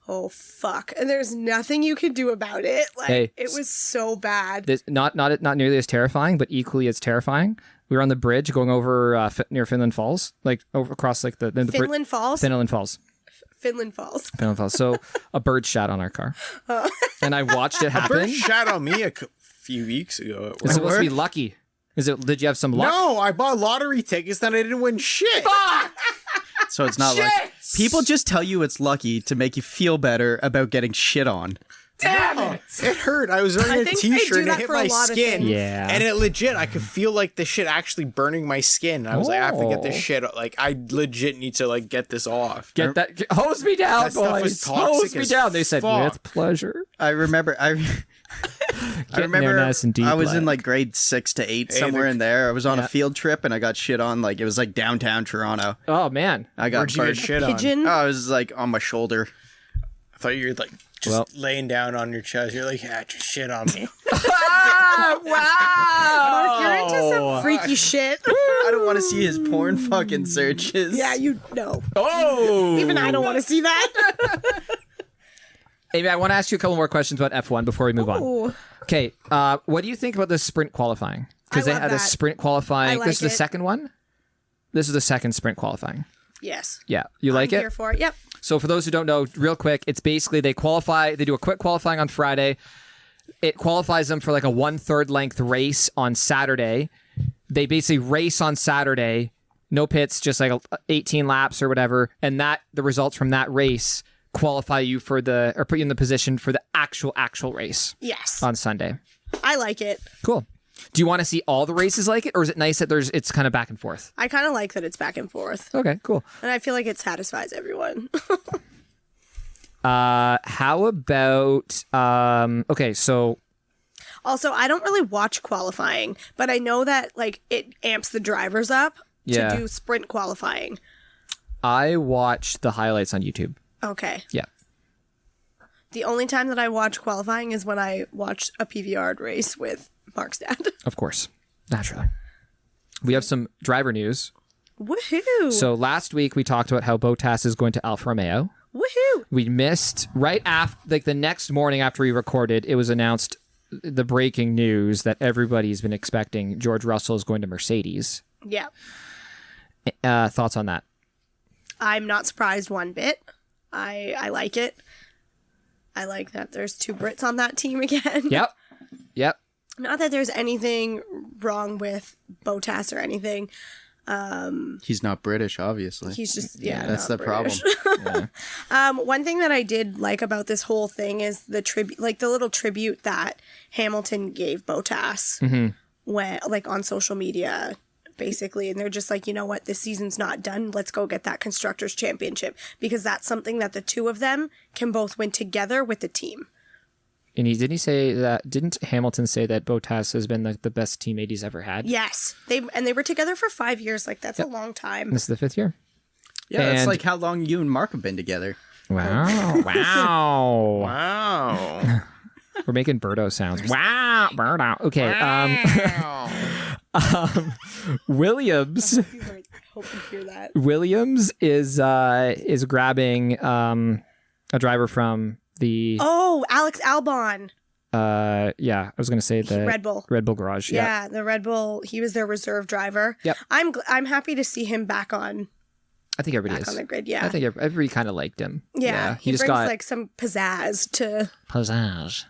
oh, fuck. And there's nothing you can do about it. Like,
Hey.
it was so bad.
This, not nearly as terrifying, but equally as terrifying. We were on the bridge going over near Finland Falls, like over across like the
Finland Falls?
Finland Falls.
Finland Falls.
Finland Falls. So a bird shat on our car, and I watched it happen.
Bird shat on me a few weeks ago.
It's supposed to be lucky. Did you have some luck?
No, I bought lottery tickets and I didn't win shit.
So it's not like people just tell you it's lucky to make you feel better about getting shit on.
Damn it! It hurt. I was wearing a
think they
t-shirt
do
and it
that
hit
for a
my
lot of
skin.
things.
Yeah.
And it legit, I could feel like the shit actually burning my skin. I was like, I have to get this
Oh.
shit. Like, I legit need to like get this off.
Hose me down,
That stuff was
boys.
toxic
Hose me
as
down. They said
fuck.
with pleasure.
I remember. I
Getting there nice and deep,
I was in
like.
like grade 6 to 8, somewhere in there. I was on
Yeah.
a field trip and I got shit on. Like it was like downtown Toronto.
Oh man.
I got
Where'd you get
burned.
shit on?
Pigeon?
Oh, I was like on my shoulder.
I thought you were like just
Well.
laying down on your chest. You're like, yeah, just shit on me.
Mark, you're into some freaky shit.
I don't want to see his porn fucking searches.
Yeah, you know.
Oh.
Even I don't want to see that.
Amy, I want to ask you a couple more questions about F1 before we move on.
Ooh.
Okay. What do you think about the sprint qualifying? Because
I
they
love
had a
that.
sprint qualifying.
I like
This is the
it.
second one. This is the second sprint qualifying.
Yes.
Yeah, you like
I'm
it?
here for it. Yep.
So for those who don't know, real quick, it's basically they do a quick qualifying on Friday. It qualifies them for like a 1/3 length race on Saturday. They basically race on Saturday, no pits, just like 18 laps or whatever, and the results from that race qualify you for or put you in the position for the actual race
Yes.
on Sunday.
I like it.
Cool. Do you want to see all the races like it, or is it nice that it's kind of back and forth?
I kind of like that it's back and forth.
Okay, cool.
And I feel like it satisfies everyone.
How about okay, so
Also, I don't really watch qualifying, but I know that like it amps the drivers up
Yeah.
to do sprint qualifying.
I watch the highlights on YouTube.
Okay.
Yeah.
The only time that I watch qualifying is when I watch a PVR race with Mark's dad.
Of course. Naturally. We have some driver news.
Woohoo!
So last week we talked about how Bottas is going to Alfa Romeo.
Woohoo!
We missed right after, like the next morning after we recorded, it was announced the breaking news that everybody's been expecting. George Russell is going to Mercedes.
Yeah.
Thoughts on that?
I'm not surprised one bit. I like it. I like that there's 2 Brits on that team again.
Yep.
Not that there's anything wrong with Bottas or anything.
He's not British, obviously.
He's just
That's
not
the
British.
problem.
One thing that I did like about this whole thing is the tribute, like the little tribute that Hamilton gave Bottas when, like, on social media, basically. And they're just like, you know what, this season's not done. Let's go get that Constructors' Championship, because that's something that the two of them can both win together with the team.
And didn't Hamilton say that Bottas has been the best teammate he's ever had?
Yes, they were together for 5 years. Like, that's a long time.
This is the 5th year.
Yeah, that's
And-
like how long you and Mark have been together.
Wow. Wow.
Wow.
We're making Birdo sounds. Wow. Birdo. Okay. Williams.
I hope you hear that.
Williams is grabbing a driver from the
Oh, Alex Albon.
I was gonna say the
Red Bull.
garage.
Yeah, the Red Bull. He was their reserve driver.
Yep.
I'm happy to see him back on
I think everybody
on
is.
the grid. Yeah.
I think everybody kind of liked him.
yeah. He
just
brings
got
like some pizzazz to.
pizzazz.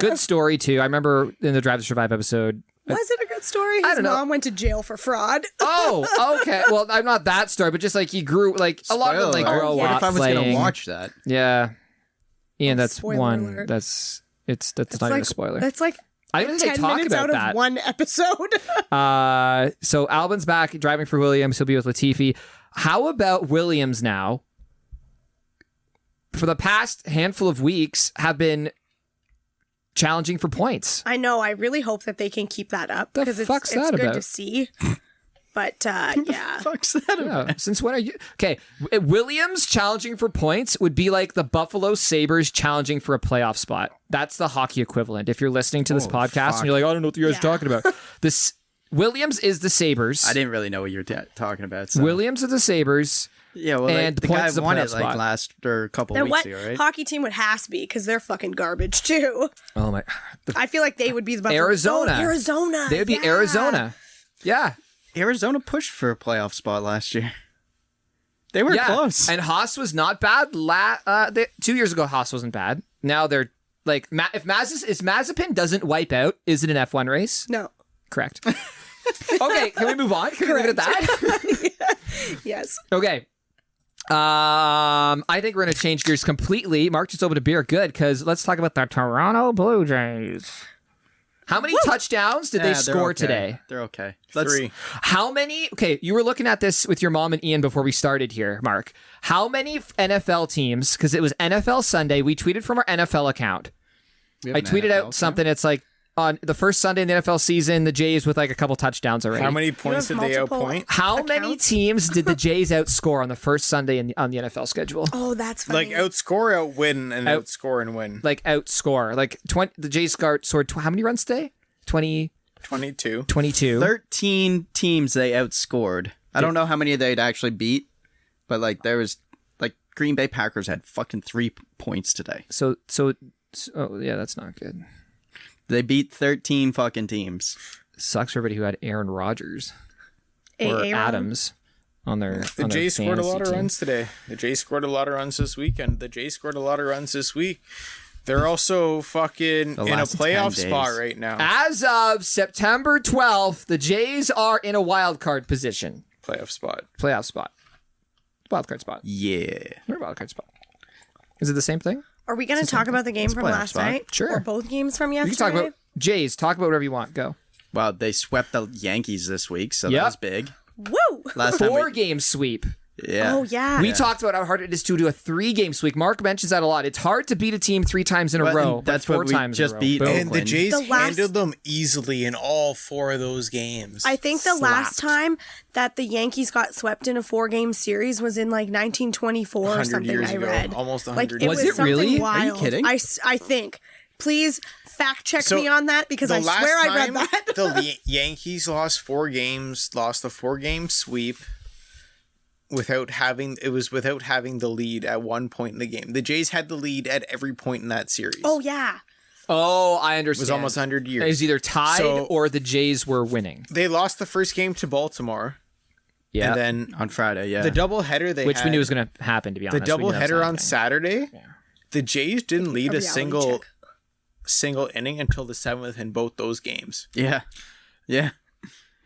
Good story too. I remember in the Drive to Survive episode,
Was it a good story? His mom went to jail for fraud.
Oh, okay. Well, I'm not that story, but just like he grew, like a lot of them, like grow
What
up
if I was
playing.
going to watch that?
Yeah, Ian, that's
spoiler
one.
alert.
That's not even a spoiler.
That's like
I didn't
10
talk
minutes
about
out
that.
of one episode.
So Albin's back driving for Williams. He'll be with Latifi. How about Williams now? For the past handful of weeks, have been challenging for points.
I know. I really hope that they can keep that up because it's
that
good
about?
to see. But yeah,
Fuck's that about?
Yeah. Since when are you? Okay, Williams challenging for points would be like the Buffalo Sabres challenging for a playoff spot. That's the hockey equivalent. If you're listening to this podcast and you're like, I don't know what you guys are talking about. This Williams is the Sabres.
I didn't really know what you were talking about. So.
Williams are the Sabres.
Yeah, well,
and
the
points
guy
is a
won
playoff
it like
spot.
last or a couple
then
weeks
what
ago, right?
hockey team would Hasby because they're fucking garbage too.
Oh my!
I feel like they would be the Buffalo.
Arizona.
Oh, Arizona.
They would be Arizona. Yeah.
Arizona pushed for a playoff spot last year. They were close.
And Haas was not bad. 2 years ago, Haas wasn't bad. Now they're like, if Mazepin doesn't wipe out, is it an F1 race?
No.
Correct. Okay, can we move on? Can we leave it at that?
Yes.
Okay. I think we're going to change gears completely. Mark just opened a beer. Good, because let's talk about the Toronto Blue Jays. How many touchdowns did they score today?
They're okay.
3.
How many? Okay, you were looking at this with your mom and Ian before we started here, Mark. How many NFL teams, because it was NFL Sunday, we tweeted from our NFL account. I tweeted out something. It's like, on the first Sunday in the NFL season, the Jays with like a couple touchdowns already.
How many points did they outpoint?
How many teams did the Jays outscore on the first Sunday on the NFL schedule?
Oh, that's funny.
Like outscore, outwin, and outscore and win.
Like outscore. Like the Jays scored how many runs today?
22.
22.
13 teams they outscored. I don't know how many they'd actually beat, but like there was like Green Bay Packers had fucking 3 points today.
So yeah, that's not good.
They beat 13 fucking teams.
Sucks for everybody who had Aaron Rodgers or
Aaron.
Adams on their
The Jays scored a lot of
team.
runs today. The Jays scored a lot of runs this weekend. The Jays scored a lot of runs this week. They're also fucking in a
last 10
playoff
days.
spot right now.
As of September 12th, the Jays are in a wild card position.
Playoff spot.
Playoff spot. Wild card spot.
Yeah.
Or wild card spot. Is it the same thing?
Are we going to talk about the game from
playoff
last
spot.
night?
Sure.
Or both games from
You
yesterday?
can talk about Jays. Talk about whatever you want. Go.
Well, they swept the Yankees this week, so
Yep.
that was big.
Woo!
Last time
4-game sweep.
yeah.
Oh, yeah.
We talked about how hard it is to do a 3-game sweep. Mark mentions that a lot. It's hard to beat a team 3 times in a
Well,
row.
and that's
but 4
what we
times
just
in a row.
beat.
Boom.
And the
Oakland.
Jays
The last-
handled them easily in all 4 of those games.
I think the last time that the Yankees got swept in a 4-game series was in like 1924 or
100
something.
years
I
ago.
read
Almost
like
100
it
Was
was
it
something
really?
wild.
Are you kidding?
I think. Please fact check
So,
me on that because I
last
swear I read
time
that.
the Yankees lost 4 games, lost a 4-game sweep without having the lead at one point in the game. The Jays had the lead at every point in that series.
Oh yeah.
Oh, I
It
understand.
was almost 100 years.
It was either tied
So-
or the Jays were winning.
They lost the first game to Baltimore.
Yeah.
And then
On Friday, yeah.
the doubleheader they
Which
had,
we knew was going to happen, to be
the
honest. We knew that was
doubleheader on
happening.
Saturday. The Jays didn't lead a
reality
single inning until the 7th in both those games.
yeah. Yeah.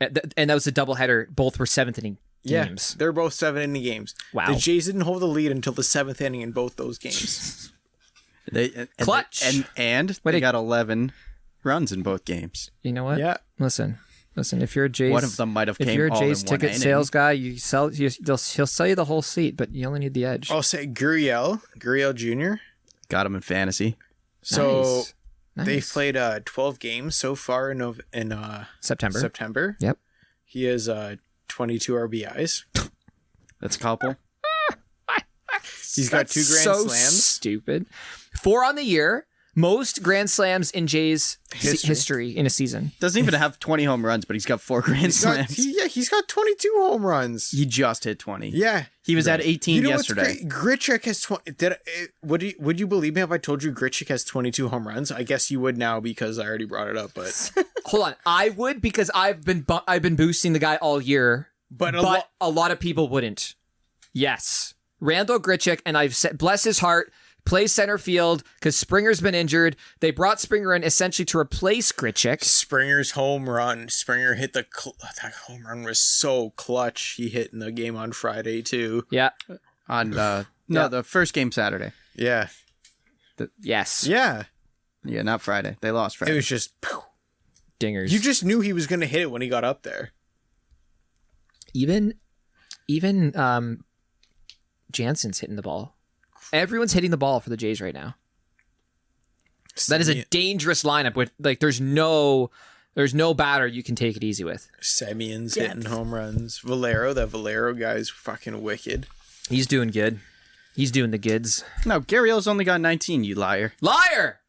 And that was a doubleheader. Both were 7th inning games.
Yeah, they're both 7-inning games.
Wow.
The Jays didn't hold the lead until the 7th inning in both those games.
Clutch.
And
Wait,
they got 11 runs in both games.
You know what?
Yeah.
Listen. If you're a Jays,
One of them might have
if
came
you're a
all
Jays
in one
ticket
inning.
sales guy, he'll sell you the whole seat, but you only need the edge.
I'll say Gurriel Jr.
Got him in fantasy.
So
Nice.
they've played 12 games so far in
September.
September.
Yep.
He has 22 RBIs.
That's a couple.
He's got 2 grand
so
slams.
Stupid. 4 on the year. Most grand slams in Jays history in a season.
Doesn't even have 20 home runs, but he's got 4 grand slams.
He's got 22 home runs.
He just hit 20.
Yeah.
He was at 18
You know
yesterday.
what's great? Grichuk has 20. Would you believe me if I told you Grichuk has 22 home runs? I guess you would now because I already brought it up. But
Hold on, I would because I've been boosting the guy all year,
but
a lot of people wouldn't. Yes, Randall Grichuk, and I've said, bless his heart, plays center field because Springer's been injured. They brought Springer in essentially to replace Grichuk.
Springer's home run. Springer hit that home run was so clutch. He hit in the game on Friday too.
Yeah.
On the first game Saturday.
Yeah.
Yes.
Yeah.
Yeah, not Friday. They lost Friday.
It was just
Dingers.
you just knew he was going to hit it when he got up there.
Even Jansen's hitting the ball. Everyone's hitting the ball for the Jays right now. That is a dangerous lineup with there's no batter you can take it easy with.
Semion's hitting home runs. Valero guy's fucking wicked.
He's doing good. He's doing the goods.
No, Gary O's only got 19, you liar.
Liar!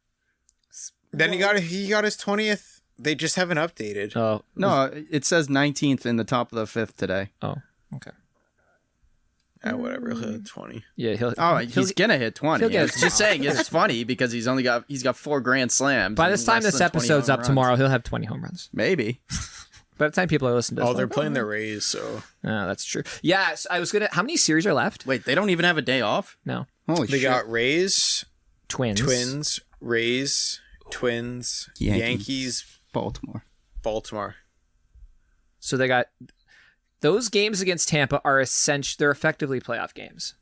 Then he got his 20th. They just haven't updated.
Oh.
No, it says 19th in the top of the 5th today.
Oh, okay.
Whatever, he'll hit 20.
Yeah,
he's gonna hit 20.
he'll get
It's just saying it's funny because he's got 4 grand slams.
by this time this episode's up tomorrow, he'll have 20 home runs.
Maybe.
By the time people are listening to this.
Oh, they're playing the Rays, so.
Oh, that's true. Yeah, so how many series are left?
Wait, they don't even have a day off?
No.
Holy
They
shit.
got Rays,
Twins,
Rays, Twins, Yankees,
Baltimore.
So they got those games against Tampa are they're effectively playoff games.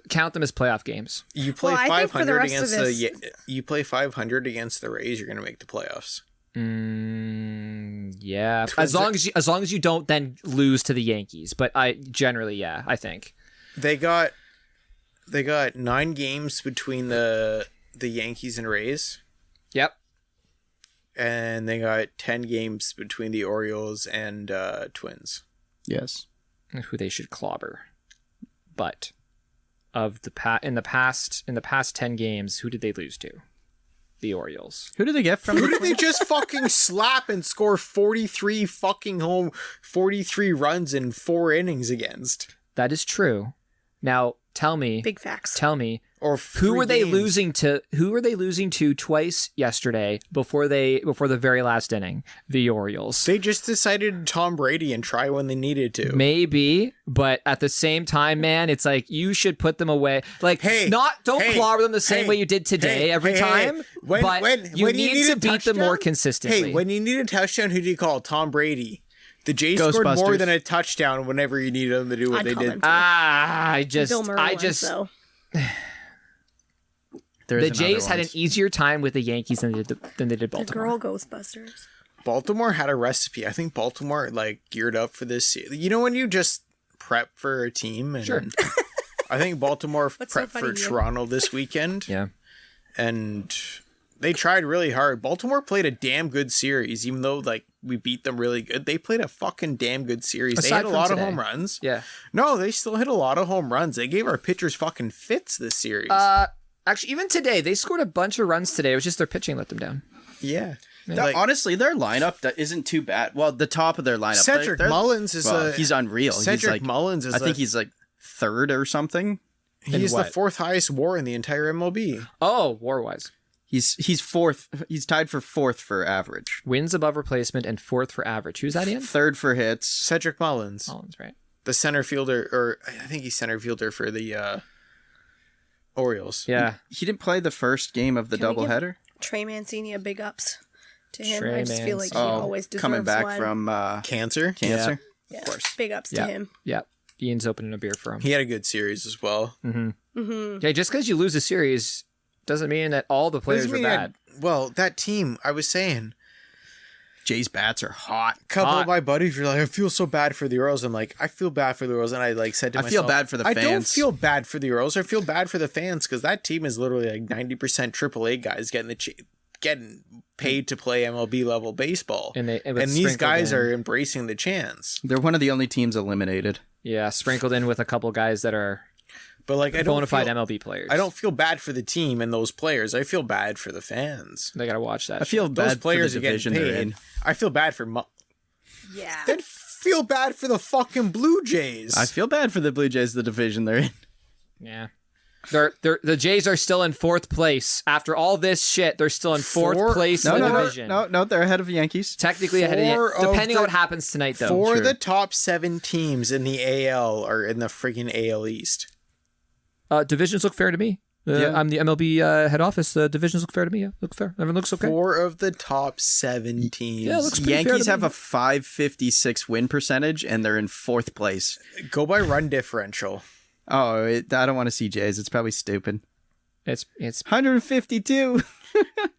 Count them as playoff games.
You play
Well, I think for the
500
rest
against
of
the you play 500 against the Rays, you're going to make the playoffs.
Yeah.
Twins
As long as you don't then lose to the Yankees, but I think.
They got 9 games between the Yankees and Rays.
Yep.
And they got 10 games between the Orioles and Twins.
Yes.
Who they should clobber. But of in the past 10 games, who did they lose to? The Orioles.
Who did they get from
Who did they just fucking slap and score 43 runs in 4 innings against?
That is true. Now, tell me.
Big facts.
Tell me.
Or
Who were they
games.
losing to? Who were they losing to twice yesterday before the very last inning? The Orioles.
They just decided Tom Brady and try when they needed to.
Maybe, but at the same time, man, it's like you should put them away. Like, don't clobber them the same way you did today every time. But you need to beat them more consistently.
Hey, when you need a touchdown, who do you call? Tom Brady. The Jays scored more than a touchdown whenever you needed them to do what they did.
Bill Murray though.
The Jays had an easier time with the Yankees than they did Baltimore.
The girl Ghostbusters.
Baltimore had a recipe. I think Baltimore geared up for this. You know when you just prep for a team? And
sure.
I think Baltimore prepped for Toronto this weekend.
Yeah.
And they tried really hard. Baltimore played a damn good series, even though we beat them really good. They played a fucking damn good series. They hit a lot of home runs.
Yeah.
No, they still hit a lot of home runs. They gave our pitchers fucking fits this series.
Actually, even today, they scored a bunch of runs today. It was just their pitching let them down.
Yeah.
Honestly, their lineup that isn't too bad. Well, the top of their lineup.
Cedric Mullins is
he's unreal.
Cedric Mullins is
I think he's 3rd or something.
He's the 4th highest WAR in the entire MLB.
Oh, WAR-wise.
He's 4th. He's tied for 4th for average.
Wins above replacement and 4th for average. Who's that in?
3rd for hits.
Cedric Mullins.
Mullins, right.
The center fielder, or I think he's center fielder for the Orioles.
Yeah.
He didn't play the first game of the doubleheader.
Trey Mancini, big ups to him.
Trey
I just feel like he always deserves
coming back
one.
from
Cancer.
Yeah,
of course.
big ups to him.
Yeah. Ian's opening a beer for him.
He had a good series as well.
Yeah, just because you lose a series doesn't mean that all the players were bad.
That team, I was saying,
Jay's bats are hot.
a couple of my buddies were like, I feel so bad for the Orioles. I'm like, I feel bad for the Orioles. And I said to myself,
I feel bad for the fans.
I don't feel bad for the Orioles. I feel bad for the fans because that team is literally 90% AAA guys getting paid to play MLB level baseball. And these guys are embracing the chance.
They're one of the only teams eliminated.
Yeah, sprinkled in with a couple guys that are
I
bona fide MLB players.
I don't feel bad for the team and those players. I feel bad for the fans.
They got to watch that.
I feel bad
those players
for the division
are getting
they're
paid.
in.
I feel bad for
Yeah.
Then feel bad for the fucking Blue Jays.
I feel bad for the Blue Jays, the division they're in.
Yeah. The Jays are still in 4th place. After all this shit, they're still in 4th place in the division.
No, they're ahead of the Yankees.
Technically ahead of the Yankees. Depending on what happens tonight, though.
The top 7 teams in the AL are in the freaking AL East.
Divisions look fair to me. I'm the MLB head office. Divisions look fair to me. Yeah, look fair. Everyone looks okay.
4 of the top 7 teams.
Yeah, it looks pretty fair
Yankees
to
have
me.
a 556 win percentage, and they're in 4th place.
Go by run differential.
Oh, I don't want to see Jays. It's probably stupid.
It's
152.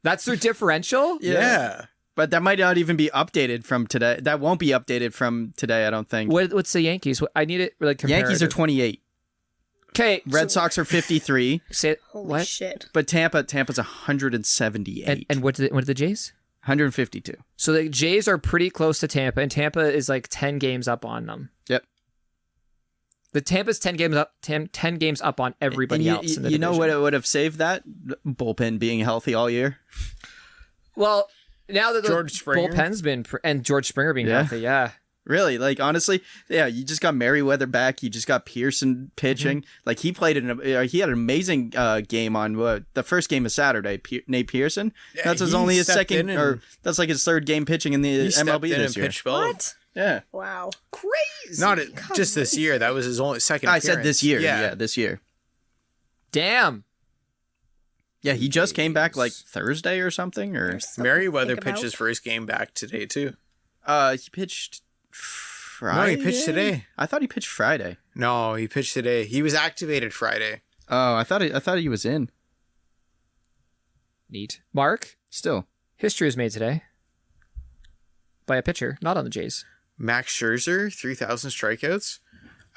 that's their differential.
Yeah.
But that might not even be updated from today. That won't be updated from today, I don't think.
What's the Yankees? I need it like
Yankees are 28.
Okay.
Red Sox are 53.
Say
Holy
what?
shit.
But Tampa's 178.
And what did the Jays?
152.
So the Jays are pretty close to Tampa, and Tampa is like 10 games up on them.
Yep.
The Tampa's 10 games up, 10 games up on everybody else in the
You know
division.
what would have saved that? Bullpen being healthy all year.
Well, now that the
George Springer?
bullpen's been and George Springer being healthy, yeah.
Really, like honestly, yeah. You just got Merriweather back. You just got Pearson pitching.
Mm-hmm.
Like he played he had an amazing game on the first game of Saturday. Nate Pearson.
Yeah,
That's
he
only his
stepped
second,
in
or
and-
that's like his 3rd game pitching in the
He stepped
MLB
in
this
and
year.
pitched well.
What?
Yeah,
Wow.
Crazy.
Not just this year. That was his only second
I
appearance.
said this year. Yeah, this year.
Damn.
Yeah, he just came back like Thursday or something. Or
There's something
Merriweather
to think
pitched his
about.
first game back today, too.
he pitched
No,
Friday.
he pitched today.
I thought he pitched Friday.
No, he pitched today. He was activated Friday.
Oh, I thought he was in.
Neat. Mark,
Still,
history was made today by a pitcher, not on the Jays.
Max Scherzer, 3,000 strikeouts.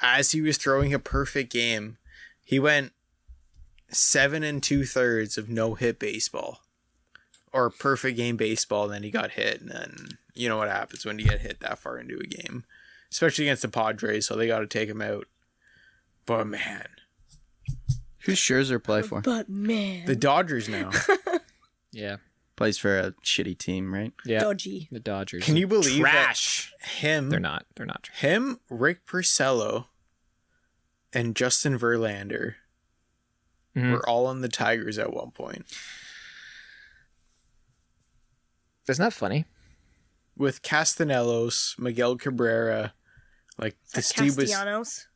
As he was throwing a perfect game, he went 7 2/3 of no-hit baseball. Or perfect game baseball, and then he got hit. And then you know what happens when you get hit that far into a game. Especially against the Padres, so they got to take him out. But man,
who's Scherzer play for?
But man.
the Dodgers now.
Yeah.
Plays for a shitty team, right?
Yeah.
Dodgy.
The Dodgers.
Can you believe
trash?
that him,
They're not. They're not.
him, Rick Porcello, and Justin Verlander
Mhm.
were all on the Tigers at one point.
Isn't that funny?
With Castellanos, Miguel Cabrera, like this dude was.
Castellanos.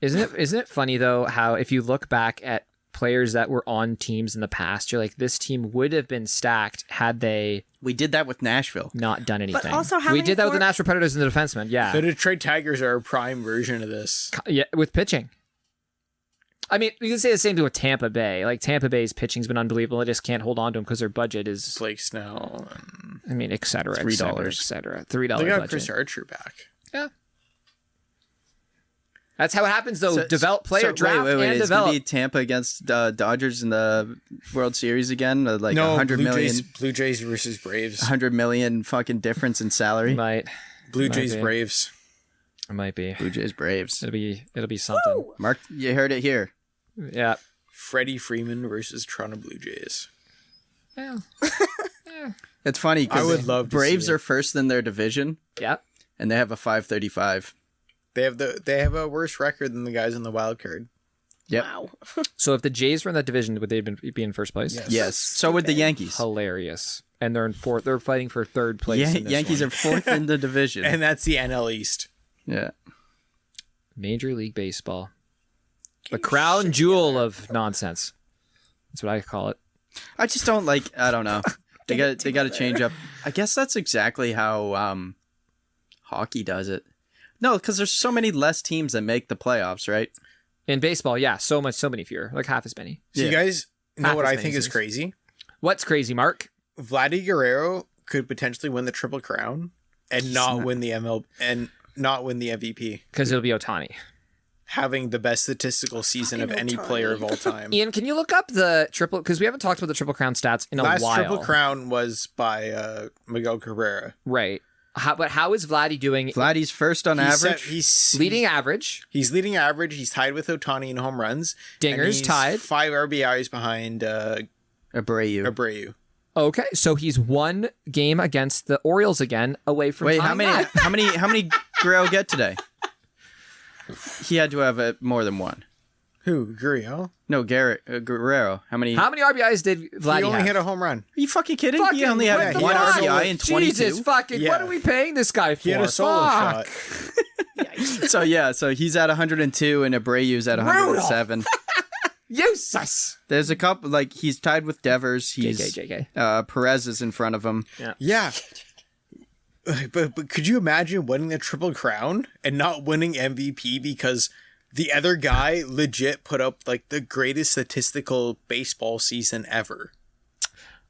Isn't it funny though how if you look back at players that were on teams in the past, you're like, this team would have been stacked had they
We did that with Nashville.
not done anything.
also, how
we
many
did that with the
for-
Nashville Predators and the defensemen. Yeah,
The Detroit Tigers are a prime version of this.
yeah, with pitching. I mean, you can say the same thing with Tampa Bay. Like Tampa Bay's pitching's been unbelievable. They just can't hold on to them because their budget is,
Blake Snell. And
I mean, et cetera,
$3.
et cetera. $3
they got
budget.
Chris Archer back.
Yeah. That's how it happens, though. Develop player, draft,
wait,
and
It's
develop.
gonna be Tampa against Dodgers in the World Series again. Like
No,
100 million,
Blue Jays versus Braves.
100 million fucking difference in salary.
Might.
Blue
Might
Jays
be.
Braves.
It might be.
Blue Jays Braves.
It'll be something.
Mark, you heard it here.
Yeah.
Freddie Freeman versus Toronto Blue Jays.
Yeah.
It's funny
I
because
would love to
Braves
see it.
are first in their division
Yeah.
and they have a 535.
They have a worse record than the guys in the wild card.
Yep.
Wow.
So if the Jays were in that division, would they be in first place?
Yes.
Yes. So would the Yankees.
Hilarious. And they're in fourth. They're fighting for third place. in this
Yankees
one.
are fourth in the division.
And that's the NL East.
Yeah.
Major League Baseball. The crown jewel of nonsense. That's what I call it.
I just don't like. I don't know. They got to change up. I guess that's exactly how hockey does it. No, because there's so many less teams that make the playoffs, right?
In baseball, yeah, so many fewer, like half as many.
So you
Yeah.
guys know
Half
what
as
I
many
think is
teams.
crazy?
What's crazy, Mark?
Vladdy Guerrero could potentially win the Triple Crown and not win the MVP,
Because it'll be Ohtani.
having the best statistical season of
Fucking
any
Ohtani.
player of all time.
Ian, can you look up the triple? Because we haven't talked about the Triple Crown stats in a
Last
while.
Triple Crown was by Miguel Cabrera.
Right. But how is Vladdy doing?
Vladdy's first on average.
He's
Leading average.
He's leading average. He's tied with Ohtani in home runs. and
Dingers
he's
tied.
5 RBIs behind
Abreu.
Abreu.
Okay, so he's one game against the Orioles again, away from.
Wait,
tying that.
how many Guerrero get today? He had to have more than one.
Who? Gurriel?
No, Guerrero. How many
RBIs did Vladdy
He only
have?
hit a home run.
Are you fucking kidding?
Fucking
He only had
what the
one
fuck?
RBI in 22.
Jesus fucking,
Yeah.
what are we paying this guy for?
He had a solo
Fuck.
shot.
So he's at 102 and Abreu's at 107.
Useless.
There's a couple, like, he's tied with Devers.
JK.
Perez is in front of him.
Yeah. But could you imagine winning the Triple Crown and not winning MVP because the other guy legit put up like the greatest statistical baseball season ever?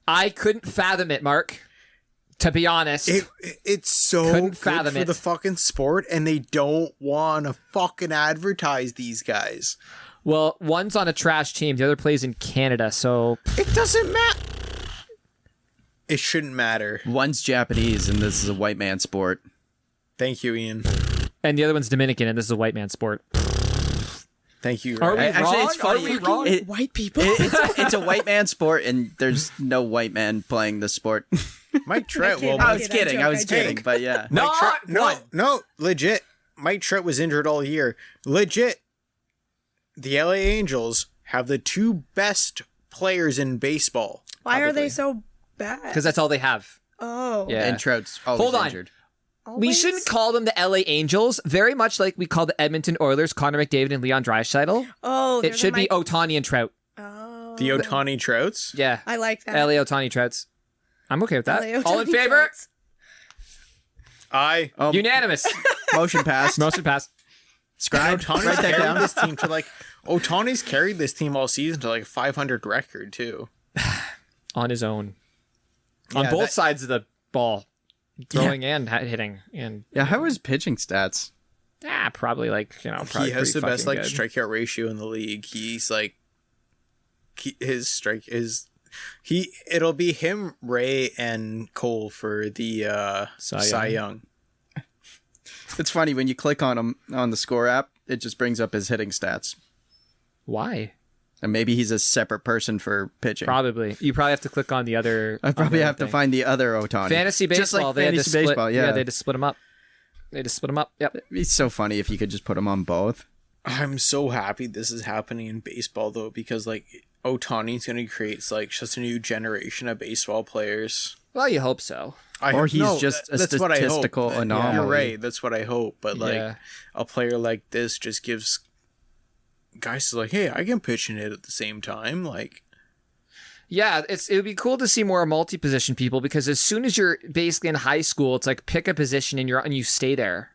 I couldn't fathom it, Mark. To be honest.
It's so
Couldn't
good
fathom
for
it.
the fucking sport, and they don't want to fucking advertise these guys.
Well, one's on a trash team, the other plays in Canada, so
It doesn't matter. It shouldn't matter.
One's Japanese and this is a white man sport.
Thank you, Ian.
and the other one's Dominican, and this is a white man sport.
Thank you.
Are we
Ryan.
Actually,
wrong?
it's funny.
Are we wrong?
White people.
It's a white man sport, and there's no white man playing the sport.
Mike Trout. Well,
I
I
was
did,
kidding. I was
joke.
kidding. But yeah.
No,
No, legit. Mike Trout was injured all year. Legit. The LA Angels have the two best players in baseball.
Why are
probably.
they so bad?
because that's all they have.
Oh.
Yeah.
And Trout's always
Hold on.
injured.
We
Always?
shouldn't call them the LA Angels, very much like we call the Edmonton Oilers Connor McDavid and Leon Draisaitl.
Oh,
It should be Ohtani and Trout.
Oh.
The Ohtani Trouts.
Yeah.
I like that.
LA Ohtani Trouts. I'm okay with that.
LA
All in
Ohtani
favor?
Trouts.
I.
Unanimous.
Motion passed.
Motion pass.
Scribe.
Ohtani's
Write that
carried
down.
this team to like. Ohtani's carried this team all season to like a 500 record too.
On his own. On
Yeah,
both
that-
sides of the ball. Throwing and hitting. And
Yeah, how is pitching stats?
probably probably
He has the
pretty
best
fucking
like
good.
strikeout ratio in the league. He's like. His strike is. It'll be him, Ray, and Cole for the Cy Young.
It's funny when you click on him on the score app, it just brings up his hitting stats.
Why?
And maybe he's a separate person for pitching.
Probably. You probably have to click on the other.
I probably
other
have to
thing.
find the other Ohtani.
Fantasy baseball.
Just like
they had to
fantasy
split,
baseball, yeah.
they just split them up. Yep.
It's so funny if you could just put him on both.
I'm so happy this is happening in baseball though, because like Ohtani's gonna create like just a new generation of baseball players.
Well, you hope so.
Or he's just a
that's what I hope.
statistical anomaly.
You're right. That's what I hope. But like
Yeah.
a player like this just gives guys like, hey, I can pitch and hit at the same time. Like,
Yeah, it would be cool to see more multi-position people because as soon as you're basically in high school, it's like pick a position and you stay there.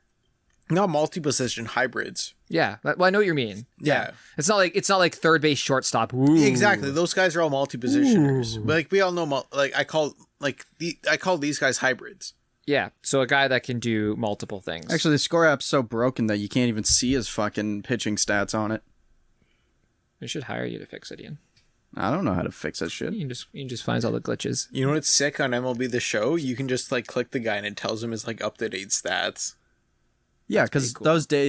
not multi-position hybrids.
Yeah, well, I know what you mean.
Yeah.
It's not like third base, shortstop. Ooh.
Exactly. Those guys are all multi-positioners. But like we all know, I call these guys hybrids.
Yeah, so a guy that can do multiple things.
Actually, the score app's so broken that you can't even see his fucking pitching stats on it.
we should hire you to fix it, Ian.
I don't know how to fix that shit.
You can just find all the glitches.
You know what's sick on MLB The Show? You can just like click the guy and it tells him his like up-to-date stats.
Yeah, because
pretty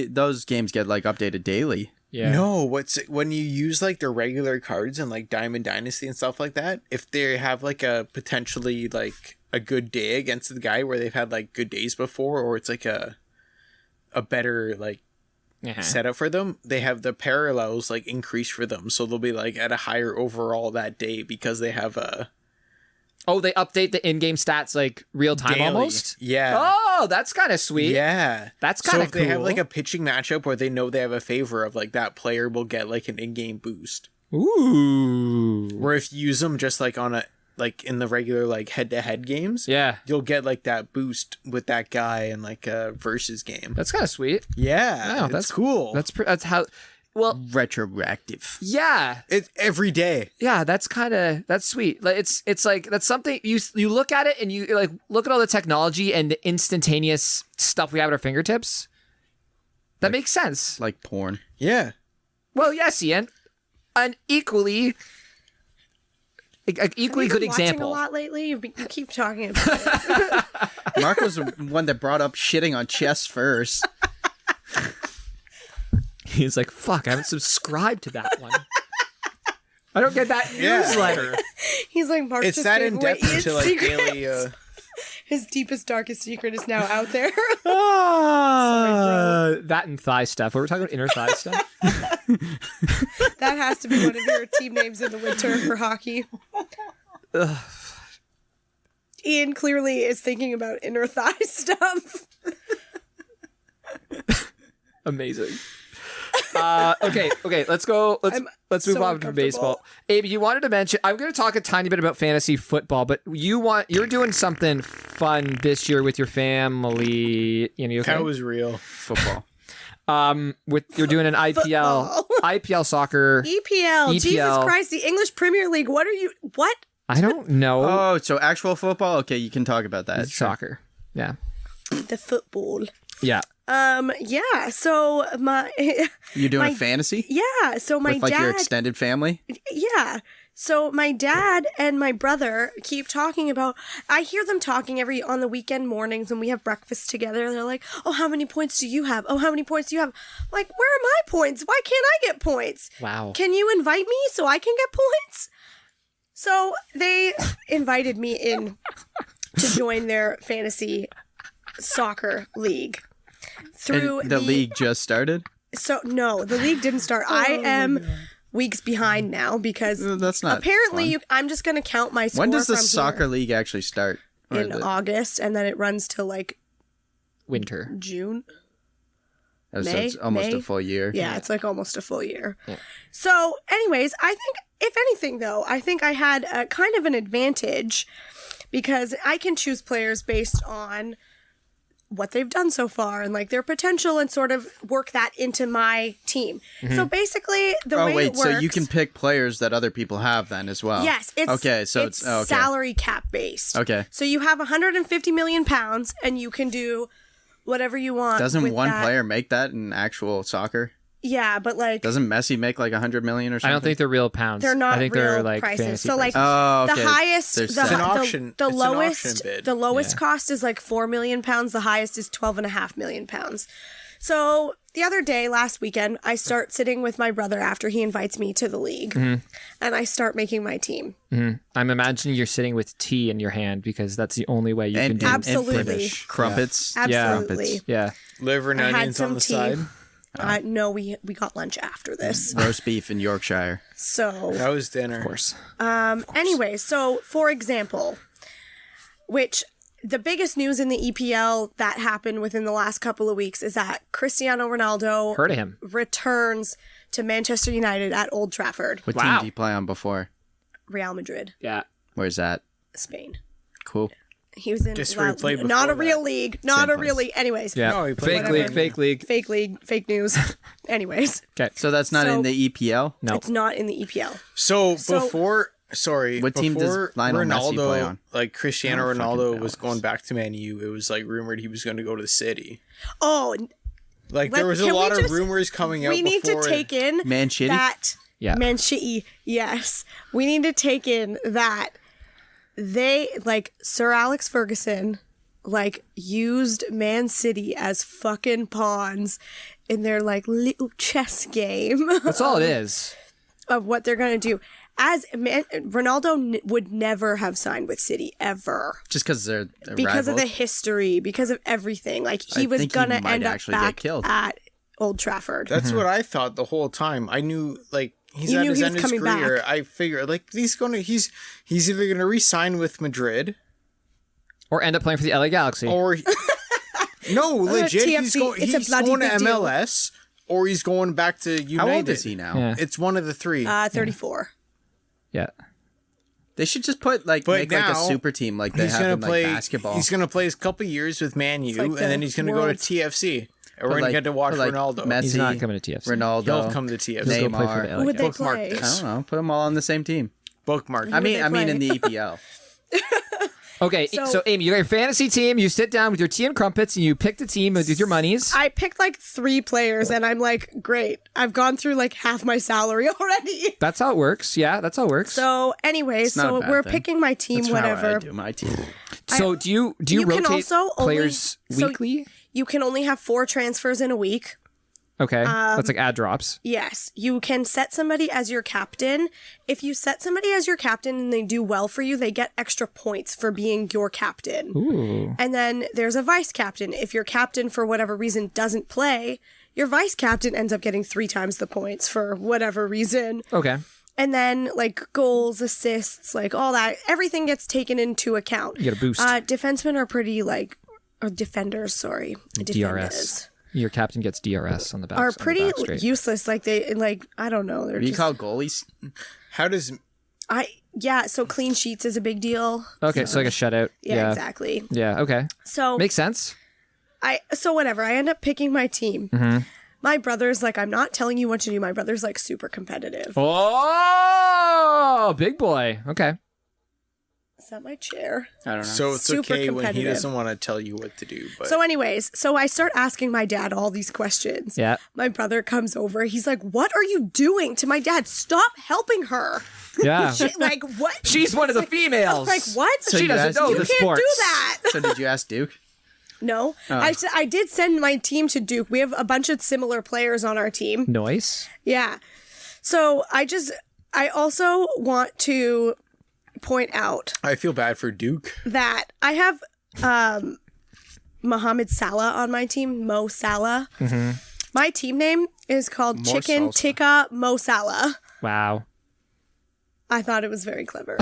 cool.
those games get like updated daily.
Yeah.
No, when you use like the regular cards and like Diamond Dynasty and stuff like that, if they have like a potentially like a good day against the guy where they've had like good days before, or it's like a better like setup for them, they have the parallels like increase for them, so they'll be like at a higher overall that day because they have a
Oh, they update the in-game stats like real time
daily.
almost.
Yeah.
Oh, that's kind of sweet.
Yeah.
That's
So
kind
if
of cool.
they have like a pitching matchup where they know they have a favor of like that player will get like an in-game boost.
Ooh.
Where if you use them just like on a like in the regular like head-to-head games,
Yeah,
you'll get like that boost with that guy in like a versus game.
that's kind of sweet.
Yeah,
Wow,
it's
that's
cool.
That's how. Well,
Retroactive.
yeah.
It's every day.
Yeah, that's sweet. Like it's like that's something you look at it and you like look at all the technology and the instantaneous stuff we have at our fingertips. That makes sense.
Like porn.
Yeah.
Well, yes, Ian, an equally good
Have you been watching
example.
a lot lately. You keep talking about it.
Mark was the one that brought up shitting on chess first.
He's like, fuck, I haven't subscribed to that one. I don't get that
Yeah.
newsletter.
He's like, Mark's
It's
just
that
giving
in depth
away
into
his
like
secrets.
daily
His deepest, darkest secret is now out there.
That and thigh stuff. We're talking about inner thigh stuff.
That has to be one of your team names in the winter for hockey. Ian clearly is thinking about inner thigh stuff.
Amazing. Okay. Let's go. Let's move on from baseball. Abe, you wanted to mention. I'm going to talk a tiny bit about fantasy football, but you're doing something fun this year with your family. You okay?
That was real football.
You're doing an IPL soccer.
EPL. Jesus Christ, the English Premier League. What?
I don't know.
Oh, so actual football? Okay, you can talk about that.
Soccer. Yeah.
The football.
Yeah.
Yeah. So
you're doing a fantasy?
Yeah. So my
with,
dad.
Your extended family?
Yeah. So my dad and my brother keep talking about. I hear them talking on the weekend mornings when we have breakfast together. They're like, "Oh, how many points do you have? Oh, how many points do you have?" I'm like, where are my points? Why can't I get points?
Wow.
Can you invite me so I can get points? So they invited me in to join their fantasy soccer league.
And the league just started?
So no, the league didn't start. I am weeks behind now because
that's not
apparently I'm just going to count my score.
When does the soccer league actually start?
In August, and then it runs till like
winter,
June.
Oh, so it's almost a full year.
Yeah, it's like almost a full year. Yeah. So, anyways, I think if anything, though, I think I had a kind of an advantage because I can choose players based on what they've done so far and like their potential and sort of work that into my team. Mm-hmm. So basically the way it works.
So you can pick players that other people have then as well.
Yes. It's salary cap based.
Okay.
So you have 150 million pounds and you can do whatever you want.
Doesn't one player make that in actual soccer?
Yeah, but like...
Doesn't Messi make like 100 million or something?
I don't think they're real pounds.
They're not
I think
real
they're like
prices. So
prices.
like the highest...
It's an auction.
The
lowest, an auction bid.
The lowest cost is like 4 million pounds. The highest is 12.5 million pounds. So the other day, last weekend, I start sitting with my brother after he invites me to the league. Mm-hmm. And I start making my team.
Mm-hmm. I'm imagining you're sitting with tea in your hand because that's the only way you can do it.
Absolutely.
Crumpets.
Yeah. Absolutely.
Yeah.
Liver and onions on the side.
No, we got lunch after this.
Roast beef in Yorkshire.
So
that was dinner.
Of course.
Anyway, so for example, the biggest news in the EPL that happened within the last couple of weeks is that Cristiano Ronaldo
heard of him
returns to Manchester United at Old Trafford.
What team did he play on before?
Real Madrid.
Yeah.
Where's that?
Spain.
Cool.
He was in not a real league. Not a real league. Anyways.
Yeah.
No,
fake league.
Fake league. Fake news. Anyways.
Okay. So that's not in the EPL?
No. It's not in the EPL.
So before... Sorry.
What team does Lionel Messi play on?
Like Cristiano Ronaldo was going back to Man U. It was like rumored he was going to go to the City.
Oh.
Like there was a lot of rumors coming out before.
We need to take in
Man City?
that...
Yeah.
Man City. Yes. We need to take in that they, like, Sir Alex Ferguson, like, used Man City as fucking pawns in their, like, little chess game.
That's all it is.
Of what they're going to do. Ronaldo would never have signed with City, ever.
Just because they're
because
rivals?
of the history, because of everything. Like, he was going to end up back at Old Trafford.
That's what I thought the whole time. I knew, like, he's at his end of his career.
Back.
I figured, like, he's either gonna re-sign with Madrid,
or end up playing for the LA Galaxy,
or no, legit,
TFC,
he's going to MLS, or he's going back to United.
How old is he now?
Yeah. It's one of the three.
34.
Yeah.
They should just put make like a super team like they have in like basketball.
He's gonna play a couple years with Man U, and then he's gonna go to TFC. And we're going to get to watch Ronaldo.
Messi,
he's not coming to TFC.
Ronaldo.
He'll come to TFC.
Neymar.
Who would they play?
I don't know. Put them all on the same team.
Bookmark.
I mean in the EPL.
Okay, so Amy, you got your fantasy team. You sit down with your tea and crumpets, and you pick the team with your monies.
I picked like 3 players, and I'm like, great. I've gone through like half my salary already.
That's how it works. Yeah, that's how it works.
So anyway, we're picking my team.
That's
whatever.
How I do my team.
So do you rotate players weekly?
You can only have 4 transfers in a week.
Okay. That's like ad drops.
Yes. You can set somebody as your captain. If you set somebody as your captain and they do well for you, they get extra points for being your captain.
Ooh.
And then there's a vice captain. If your captain, for whatever reason, doesn't play, your vice captain ends up getting 3 times the points for whatever reason.
Okay.
And then, like, goals, assists, like, all that. Everything gets taken into account.
You get a boost.
Defensemen are pretty, like... Or defenders, sorry.
DRS. Your captain gets DRS on the back.
Are pretty useless. Like, they... Like, I don't know. They're
What do you
just...
call goalies?
How does...
Yeah, so clean sheets is a big deal.
Okay, so like a shutout.
Yeah, exactly.
Yeah, okay.
So...
Makes sense.
So whatever. I end up picking my team.
Mm-hmm.
My brother's like, I'm not telling you what to do. My brother's like super competitive.
Oh, big boy. Okay.
Is that my chair?
I don't know.
So it's
Super
okay when he
competitive.
doesn't want to tell you what to do. But
So anyways, so I start asking my dad all these questions.
Yeah.
My brother comes over. He's like, what are you doing to my dad? Stop helping her.
Yeah.
Like, what?
She's one of the females.
Like, what?
So
she
you
doesn't
asked-
know
you
the
can't
sports.
do that.
So did you ask Duke?
No. I did send my team to Duke. We have a bunch of similar players on our team.
Nice.
Yeah. So I also want to point out
I feel bad for Duke.
that I have Mohamed Salah on my team, Mo Salah.
Mm-hmm.
My team name is called
More
Chicken
salsa.
Tikka Mo Salah.
Wow.
I thought it was very clever.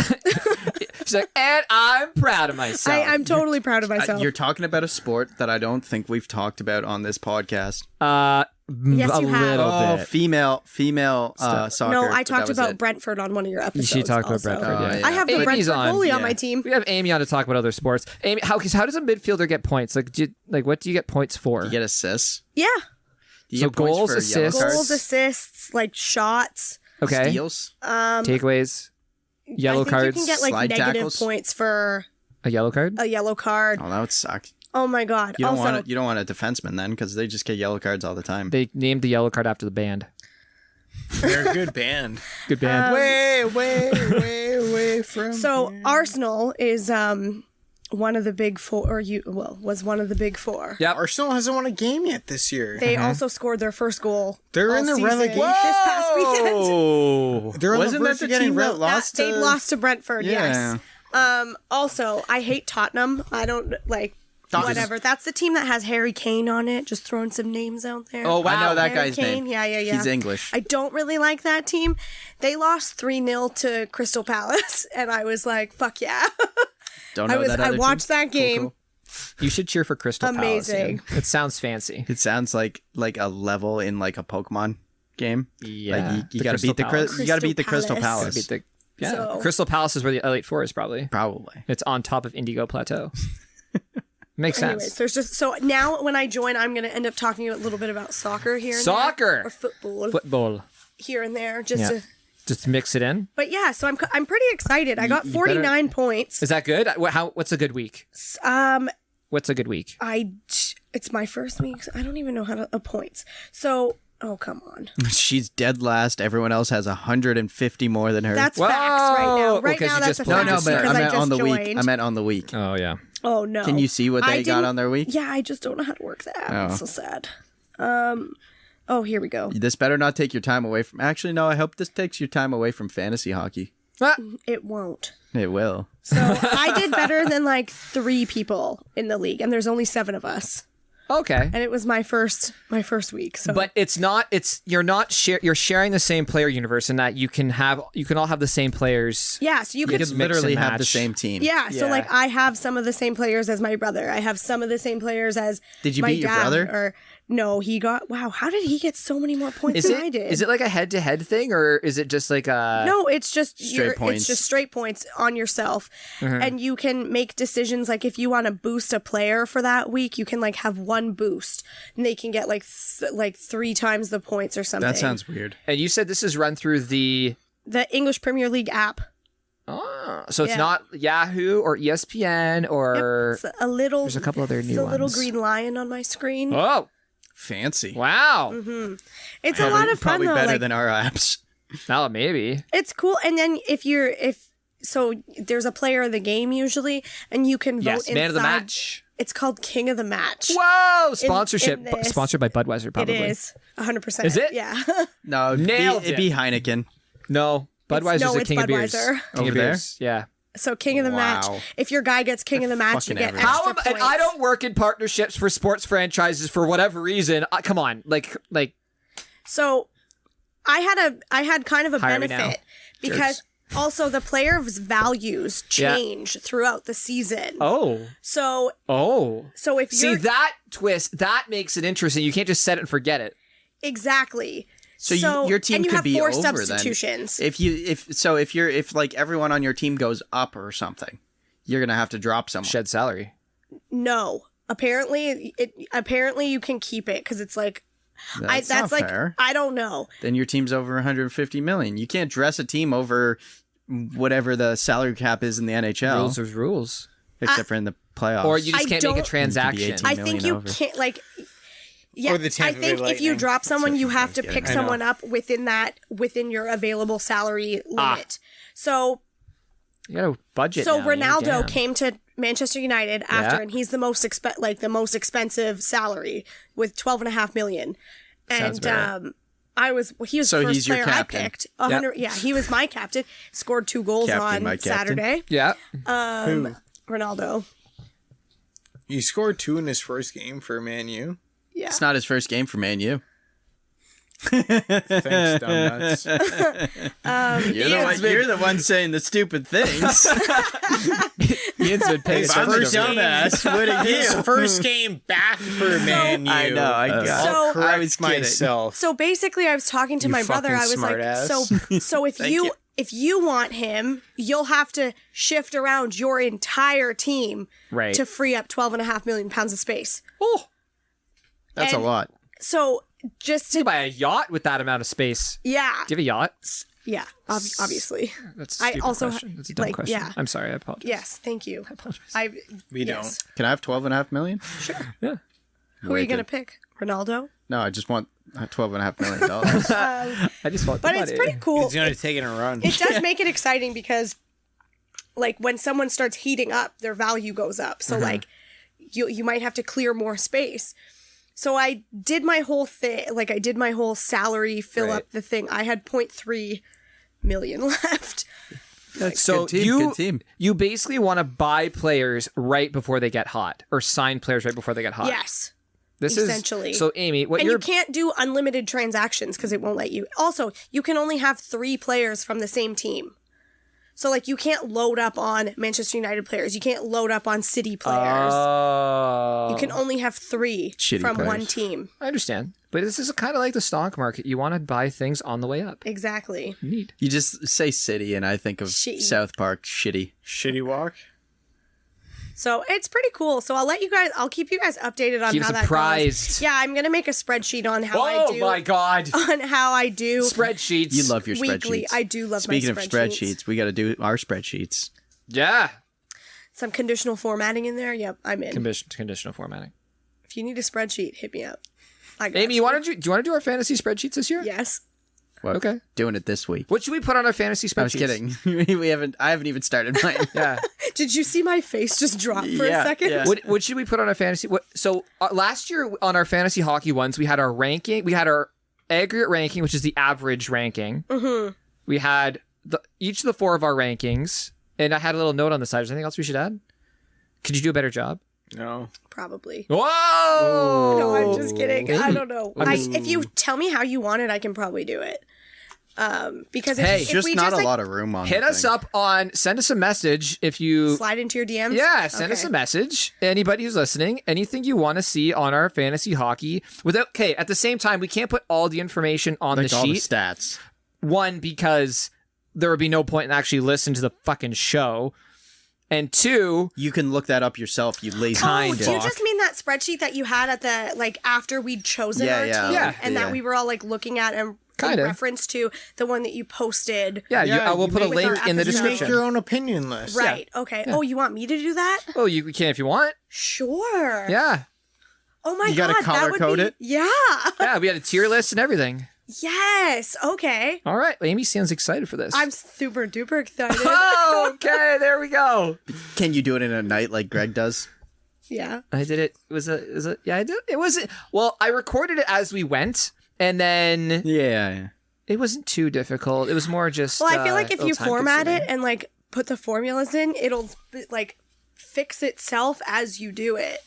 She's like, and I'm proud of myself.
I'm totally proud of myself.
You're talking about a sport that I don't think we've talked about on this podcast.
Yes,
a
you have.
little
Oh,
bit.
female soccer.
no, I
but that
talked
was
about
it.
Brentford on one of your episodes.
She talked about
also.
Brentford. Yeah.
yeah.
I have the
Amy's
Brentford
on,
goalie on
yeah.
my team.
We have Amy on to talk about other sports. Amy, how does a midfielder get points? Like, what do you get points for?
You get assists.
Yeah.
Do you
So
get points
goals,
for
assists?
yellow cards?
Goals, assists, like shots.
Okay.
Steals.
Takeaways. Yellow
I think
cards.
you can get like
slide
negative
tackles.
points for
A yellow card.
a yellow card.
Oh, that would suck.
Oh my god.
You don't
also,
want you don't want a defenseman then, because they just get yellow cards all the time.
They named the yellow card after the band.
They're a good band.
Good band.
Way from
so
here.
Arsenal is one of the big four, was one of the big four.
Yep.
Arsenal hasn't won a game yet this year.
They also scored their first goal.
They're
all
in the
season
relegation.
this past weekend.
Oh.
They're on
Wasn't
the
that
verge
the
of getting
team that
lost
They
to...
lost to Brentford.
Yeah.
Yes. Also, I hate Tottenham. I don't like.
Tottenham.
Whatever. That's the team that has Harry Kane on it. Just throwing some names out there.
Oh, wow.
I know that
Harry
guy's
Kane.
name.
Yeah.
He's English.
I don't really like that team. They lost 3-0 to Crystal Palace, and I was like, "Fuck yeah!"
Don't know that
I
other
watched
team.
that game.
Cool.
You should cheer for Crystal Palace.
Amazing.
Ian. It sounds fancy.
It sounds like a level in like a Pokemon game.
Yeah.
Like you
The
gotta
Crystal
beat the
Palace.
you gotta beat the
Crystal
Crystal
Palace.
Palace.
So-
Crystal Palace is where the Elite Four is probably.
Probably.
It's on top of Indigo Plateau. Makes
Anyways,
sense.
there's just so now when I join, I'm going to end up talking a little bit about soccer here. And
Soccer!
there, or football
Football.
here and there, just
Yeah.
to.
Just mix it in.
But yeah, so I'm pretty excited. I got
you
49 points.
Is that good? What's a good week? What's a good week?
It's my first week. So I don't even know how to points. So come on.
She's dead last. Everyone else has 150 more than her.
That's
Whoa!
facts right now.
Well,
Right
'cause
now,
you
that's
just
a
played
fact.
no,
just
but
because
I meant
just
on the week.
joined.
I meant on the week.
Oh yeah.
Oh no.
Can you see what
I
they got
didn't-
on their week?
Yeah, I just don't know how to work that.
Oh.
It's so sad. Oh, here we go.
This better not take your time away from. Actually, no. I hope this takes your time away from fantasy hockey.
Ah,
It won't.
It will.
So I did better than like 3 people in the league, and there's only 7 of us.
okay.
And it was my first week. So
But you're sharing the same player universe in that you can all have the same players.
yeah, so you
You
could
could
mix
literally
and
have the
match.
same team.
yeah, so
Yeah.
like I have some of the same players as my brother. I have some of the same players as
Did you
my
beat your
dad,
brother?
Or no, he got how did he get so many more points than I did?
Is it like a head-to-head thing, or is it just like a
No, it's just
Straight points.
It's just straight points on yourself, and you can make decisions. Like if you want to boost a player for that week, you can like have one boost, and they can get like 3 times the points or something.
That sounds weird.
And you said this is run through the
the English Premier League app.
so it's
Yeah.
not Yahoo or ESPN or
It's a little.
there's a couple other new
It's a little
ones.
green lion on my screen.
Oh,
Fancy.
wow.
It's a lot of fun
Probably
though.
better
Like,
than our apps.
Oh, maybe.
it's cool. And then so there's a player of the game usually, and you can vote
Yes,
inside.
man of the match.
It's called King of the Match.
Whoa! Sponsorship.
in this.
Sponsored by Budweiser, probably.
It is 100%.
Is it?
Yeah.
No,
Nailed
it'd be Heineken.
No. Budweiser's
no,
the
it's
king of beers.
Budweiser.
King
Over
of
there?
beers. Yeah.
So King of the Match. If your guy gets King of the Match, you
fucking
get
everything.
extra
And
points.
I don't work in partnerships for sports franchises for whatever reason. Come on. Like.
So I had kind of a
Hire me now.
benefit because also the players' values change throughout the season.
Oh.
So if
See,
you're
that twist, that makes it interesting. You can't just set it and forget it.
exactly.
So your team
and you
could
have
be
4
over
substitutions.
then. If like everyone on your team goes up or something, you're gonna have to drop someone.
Shed salary.
No. Apparently you can keep it because it's like
That's
that's
not
like
fair.
I don't know.
Then your team's over 150 million. You can't dress a team over whatever the salary cap is in the NHL,
Rules are rules.
except for in the playoffs.
Or you just
I
can't make a
don't-
transaction.
18
I think you
over.
can't like. Yeah,
Or the
I
Tampa Bay
think if you
Lightning.
drop someone, you have to
getting
pick
at. I
someone
know.
up within your available salary limit. So
You got a budget.
so
now,
Ronaldo
damn.
came to Manchester United after,
Yeah.
and he's the most expensive salary with 12.5 million.
Sounds
And
about
he was
So
the first
he's your
player I
captain.
picked. 100, yeah, he was my captain. Scored 2 goals
Captain, my
on
captain.
Saturday.
Yeah.
Ronaldo.
He scored 2 in his first game for Man U.
Yeah.
It's not his first game for Man U.
Thanks, nuts.
You're the one saying the stupid things.
Ian's been paying
His
attention.
first
over there.
game,
What are
his first game back for Man U.
I know.
So-
I'll correct
I was kidding.
myself.
So basically, I was talking to
You
my brother. I
fucking
was like,
smartass.
so if
you.
if you want him, you'll have to shift around your entire team
Right.
to free up 12.5 million pounds of space.
Oh,
That's
And-
a lot.
So just
you
to
buy a yacht with that amount of space.
yeah,
Do you have a yacht?
yeah, obviously.
That's a
I
stupid
also
question. That's a dumb
like,
question.
yeah.
I'm sorry. I apologize.
Yes, thank you.
I apologize.
We
yes.
Can I have 12.5 million?
Yeah.
Who are you gonna pick? Ronaldo.
No, I just want $12.5 million.
I just want the
But it's
money.
pretty cool.
He's going to take it and run.
It does make it exciting because like when someone starts heating up, their value goes up. So like you might have to clear more space. So I did my whole thing, like I did my whole salary fill
Right.
up the thing. I had 0.3 million left.
So
Good team,
you
good team.
you basically want to buy players right before they get hot, or sign players right before they get hot.
Yes.
This
essentially.
is so Amy. What
And
you're
you can't do unlimited transactions because it won't let you. Also, you can only have 3 players from the same team. So like you can't load up on Manchester United players. You can't load up on City players.
Oh,
You can only have 3
Shitty
from one
players.
team.
I understand, but this is kind of like the stock market. You want to buy things on the way up.
Exactly.
Neat.
You just say city, and I think of
Shitty.
South Park. Shitty.
Shitty walk.
So it's pretty cool. So I'll keep you guys updated on
Keep
how
us
that
apprised.
goes. Yeah, I'm gonna make a spreadsheet on how I
Oh
do
my god!
on how I do
Spreadsheets.
You love your
weekly.
spreadsheets.
I do love
Speaking
my
of spreadsheets, we got to do our spreadsheets.
Yeah.
Some conditional formatting in there. Yep, I'm in.
Conditional formatting.
If you need a spreadsheet, hit me up. I got
Amy, do you want to do our fantasy spreadsheets this year?
Yes.
Well,
Okay.
Doing it this week.
What should we put on our fantasy spreadsheets?
I was kidding. I haven't even started mine.
Yeah.
Did you see my face just drop for
Yeah,
a second?
yeah.
What should we put on our fantasy? So last year on our fantasy hockey ones, we had our ranking. We had our aggregate ranking, which is the average ranking. Mm-hmm. We had each of the 4 of our rankings, and I had a little note on the side. Is there anything else we should add? Could you do a better job?
No.
Probably.
Whoa!
No, I'm just kidding. I don't know.
I'm just-
If you tell me how you want it, I can probably do it. Because if,
Hey,
if
Just
we
not
just
a
like,
lot of room on.
Hit
the
us
thing.
up on. Send us a message if you.
slide into your DMs.
Yeah, send
Okay.
us a message. Anybody who's listening, anything you want to see on our fantasy hockey. Okay, at the same time, we can't put all the information on
Like
the
all the
sheet.
stats.
One, because there would be no point in actually listening to the fucking show. And 2,
You can look that up yourself. You lazy.
Oh, do you
fuck.
just mean that spreadsheet that you had at the like after we'd chosen
Yeah,
our
yeah.
team,
Yeah.
and
Yeah.
that we were all like looking at and in
Kinda.
reference to the one that you posted?
yeah,
Yeah,
we'll
you
put a
make
link
our
in the
episode.
You make
description.
your own opinion list.
Right. Okay. Oh, you want me to do that?
Oh, you can if you want.
Sure.
Yeah.
Oh my
You
god,
gotta
that
color
would
code
be.
it?
Yeah.
Yeah, we had a tier list and everything.
Yes. Okay.
All right. Amy sounds excited for this.
I'm super duper excited.
Oh, okay. There we go.
Can you do it in a night like Greg does?
Yeah.
I did it. Yeah, I did. It was, well, I recorded it as we went, and then
Yeah.
it wasn't too difficult. It was more just.
Well, I feel like
a
if
little
you format
time-consuming.
it and like put the formulas in, it'll like fix itself as you do it.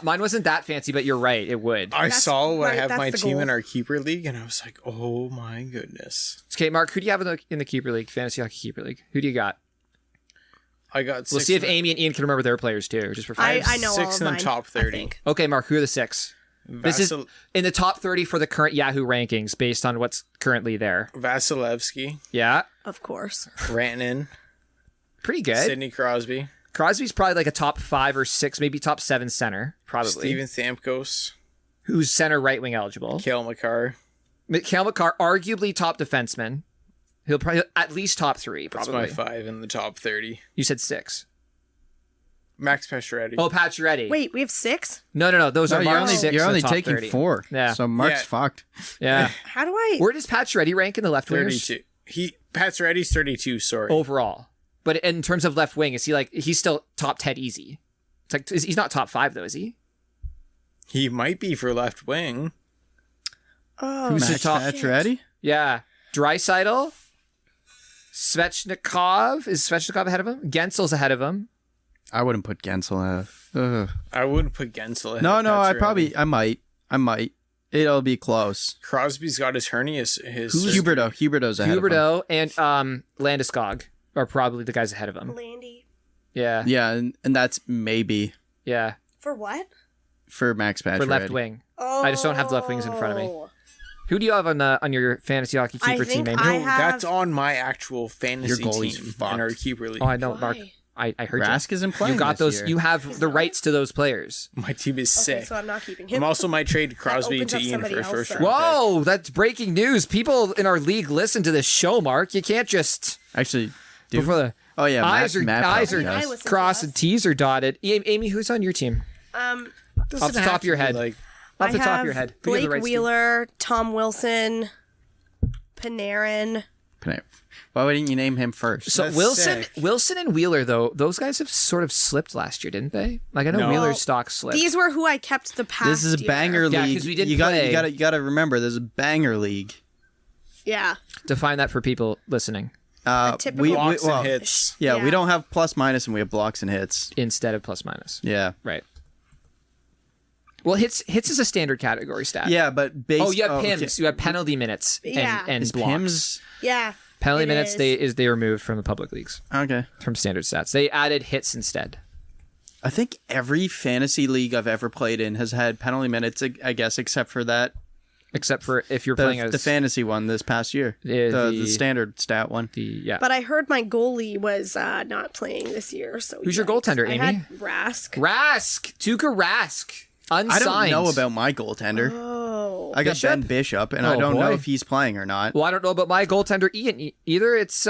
Mine wasn't that fancy, but you're right. It would.
I saw when I
right,
have
that's
my
the
team
goal.
in our keeper league, and I was like, oh my goodness.
Okay, Mark, who do you have in the keeper league, fantasy hockey keeper league? Who do you got?
I got 6.
We'll see if Amy and Ian can remember their players too, just for fun.
I know all
6
of
in the
mine,
top
I
30.
think.
Okay, Mark, who are the 6? This is
Vasil-
in the top 30 for the current Yahoo rankings based on what's currently there.
Vasilevsky,
Yeah,
Of course.
Rantanen,
pretty good.
Sidney Crosby,
Crosby's probably like a top 5 or 6, maybe top 7 center, probably.
Steven Stamkos,
Who's center right wing eligible.
Cale Makar.
Mikhail Makar, arguably top defenseman. He'll probably at least top 3,
That's
probably.
my 5 in the top 30.
You said 6.
Max Pacioretty.
Oh, Pacioretty.
Wait, we have 6?
No. Those are Mark's 6.
You're
in the
only
top
taking
30.
4.
Yeah.
So Mark's
Yeah.
fucked.
Yeah.
How do I?
Where does Pacioretty rank in the left wingers
32. Pacioretty's 32, sorry.
overall? But in terms of left wing, is he like he's still top 10 easy? It's like he's not top 5 though, is he?
He might be for left wing.
Oh,
Who's the
Max
top?
Pacioretty?
Yeah, Draisaitl, Svechnikov. Is Svechnikov ahead of him? Gensel's ahead of him.
I wouldn't put Gensel.
I wouldn't put Gensel ahead
No,
of
I
Pacioretty.
I might. It'll be close.
Crosby's got his hernia.
Who's Huberto's ahead of him.
Huberto and Landeskog are probably the guys ahead of him.
Landy.
Yeah,
Yeah, and that's maybe
yeah,
For what?
for Max Pacioretty.
for left wing.
Oh.
I just don't have the left wings in front of me. Who do you have on your fantasy hockey
I
keeper team,
think
Amy?
I have-
That's on my actual fantasy
Your goalie's
team
fucked.
in our keeper league.
Oh, I know,
Why?
Mark. I heard
Rask
you.
isn't playing.
You got
this
those.
year.
You have the rights to those players.
My team is
Okay,
sick.
so I'm not keeping him.
I'm also might trade Crosby
opens
to
up
Ian
somebody
for a
else
first
then.
round.
Whoa, that's breaking news. People in our league listen to this show, Mark. You can't just
Actually, dude.
before the
Oh yeah,
Ey's are
Matt
eyes
probably
are
I
does.
listen to
crossed
us.
and T's are dotted. Amy, who's on your team? Off the top of your head.
Like,
Off the
I
top
have
of your head. Who do you have
Blake
the rights to?
Wheeler, Tom Wilson, Panarin.
Why wouldn't you name him first?
So
That's sick.
Wilson and Wheeler though, those guys have sort of slipped last year, didn't they? Like I know
No.
Wheeler's stock slipped.
These were who I kept the past
This is a
year.
banger
Yeah,
league.
'cause we did
you
play.
gotta remember, there's a banger league.
Yeah.
Define that for people listening
typical
blocks
well,
and hits.
Yeah,
Yeah.
we don't have plus minus, and we have blocks and hits.
instead of plus minus.
Yeah,
Right. Well, hits is a standard category stat.
yeah, but based.
Oh, you have
okay.
PIMs. You have penalty minutes and,
Yeah.
and
Is
blocks.
PIMs
Yeah.
Penalty
it
minutes
is.
they removed from the public leagues
okay?
from standard stats. They added hits instead.
I think every fantasy league I've ever played in has had penalty minutes. I guess, except for that
Except for if you're playing as
the fantasy one this past year,
Yeah,
the
the-
standard stat one.
yeah.
But I heard my goalie was not playing this year. So
Who's your
yikes.
goaltender,
I
Amy?
had Rask.
Rask, Tuukka Rask, unsigned.
I don't know about my goaltender.
Oh.
I got
Bishop?
Ben Bishop, and I
Oh,
don't know
boy.
if he's playing or not.
Well, I don't know about my goaltender Ian either. It's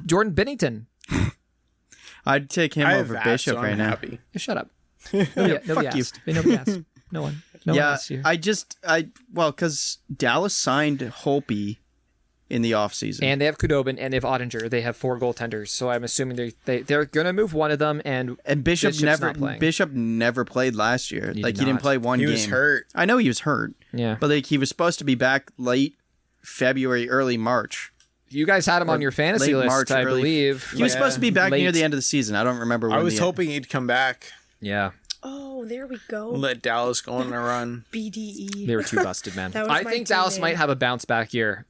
Jordan Bennington.
I'd take him
I
over
have that,
Bishop
so I'm
right now.
happy.
Yeah, shut up. Nobody
fuck you.
asked. Nobody asked. No one. No one
Yeah,
asked you.
because Dallas signed Holpe in the offseason.
And they have Kudobin and they have Ottinger. They have 4 goaltenders. So I'm assuming they're gonna move one of them. And
Bishop
Bishop's not playing.
never played last year.
He
Like
did
he didn't
not.
play one
He
game.
was hurt.
I know he was hurt,
yeah,
but like he was supposed to be back late February, early March.
you guys had him on your fantasy
late
list,
March,
I
early-
believe.
He was supposed to be back
late.
near the end of the season. I don't remember when.
I was hoping he'd come back
Yeah,
Oh, there we go.
and let Dallas go on a run.
BDE.
they were too busted, man.
That was
I
my
think
team
Dallas
name.
might have a bounce back year.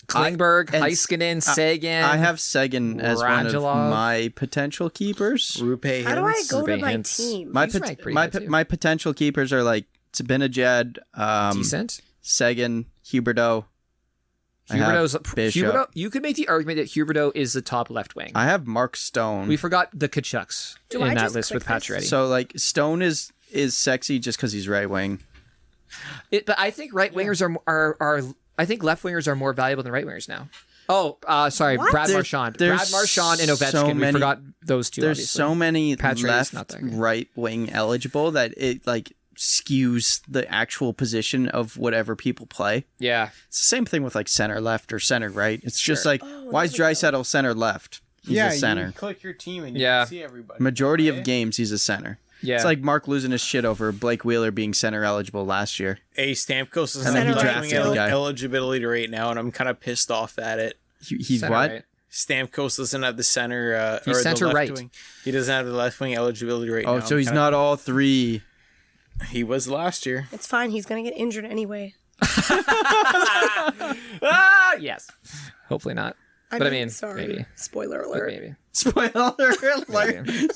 Klingberg,
and
Heiskanen, Sagan.
I have Sagan as one of
Radulov.
my potential keepers.
Rupe
How do I
Hintz.
go to
Ruben
my
Hintz.
team?
My
He's ranked pretty
my
high, too.
my potential keepers are like Zibanejad,
decent.
Sagan, Huberto. I have
Huberto's
Bishop.
Huberto. You could make the argument that Huberto is the top left wing.
I have Mark Stone.
We forgot the Kachucks
Do
in
I
that
just
list with
click this?
Pacioretty.
So like Stone is sexy just because he's right wing.
But I think right wingers are I think left wingers are more valuable than right wingers now. Oh, sorry,
What?
Brad
There-
Marchand.
there's
Brad Marchand and Ovechkin.
so
we
many-
forgot those two.
There's
obviously.
so many
Pacioretty's
left
not that good.
right wing eligible that it like skews the actual position of whatever people play.
Yeah.
It's the same thing with like center left or center right. It's just
Sure.
like why is Draisaitl center left? he's a center.
You click your team and you
Yeah.
can see everybody.
Majority of games, he's a center.
Yeah.
It's like Mark losing his shit over Blake Wheeler being center eligible last year.
Stamkos is
And then
not
he
having
drafted the guy.
eligibility right now, and I'm kind of pissed off at it.
He's
Center,
what?
right?
Stamkos doesn't have the center
He's
or
center
the left
right.
wing. He doesn't have the left wing eligibility right now.
Oh, so he's not all three.
He was last year.
It's fine. He's gonna get injured anyway.
Yes. Hopefully not.
I
But I mean,
sorry.
maybe.
Spoiler alert.
Maybe.
Spoiler alert.
Maybe.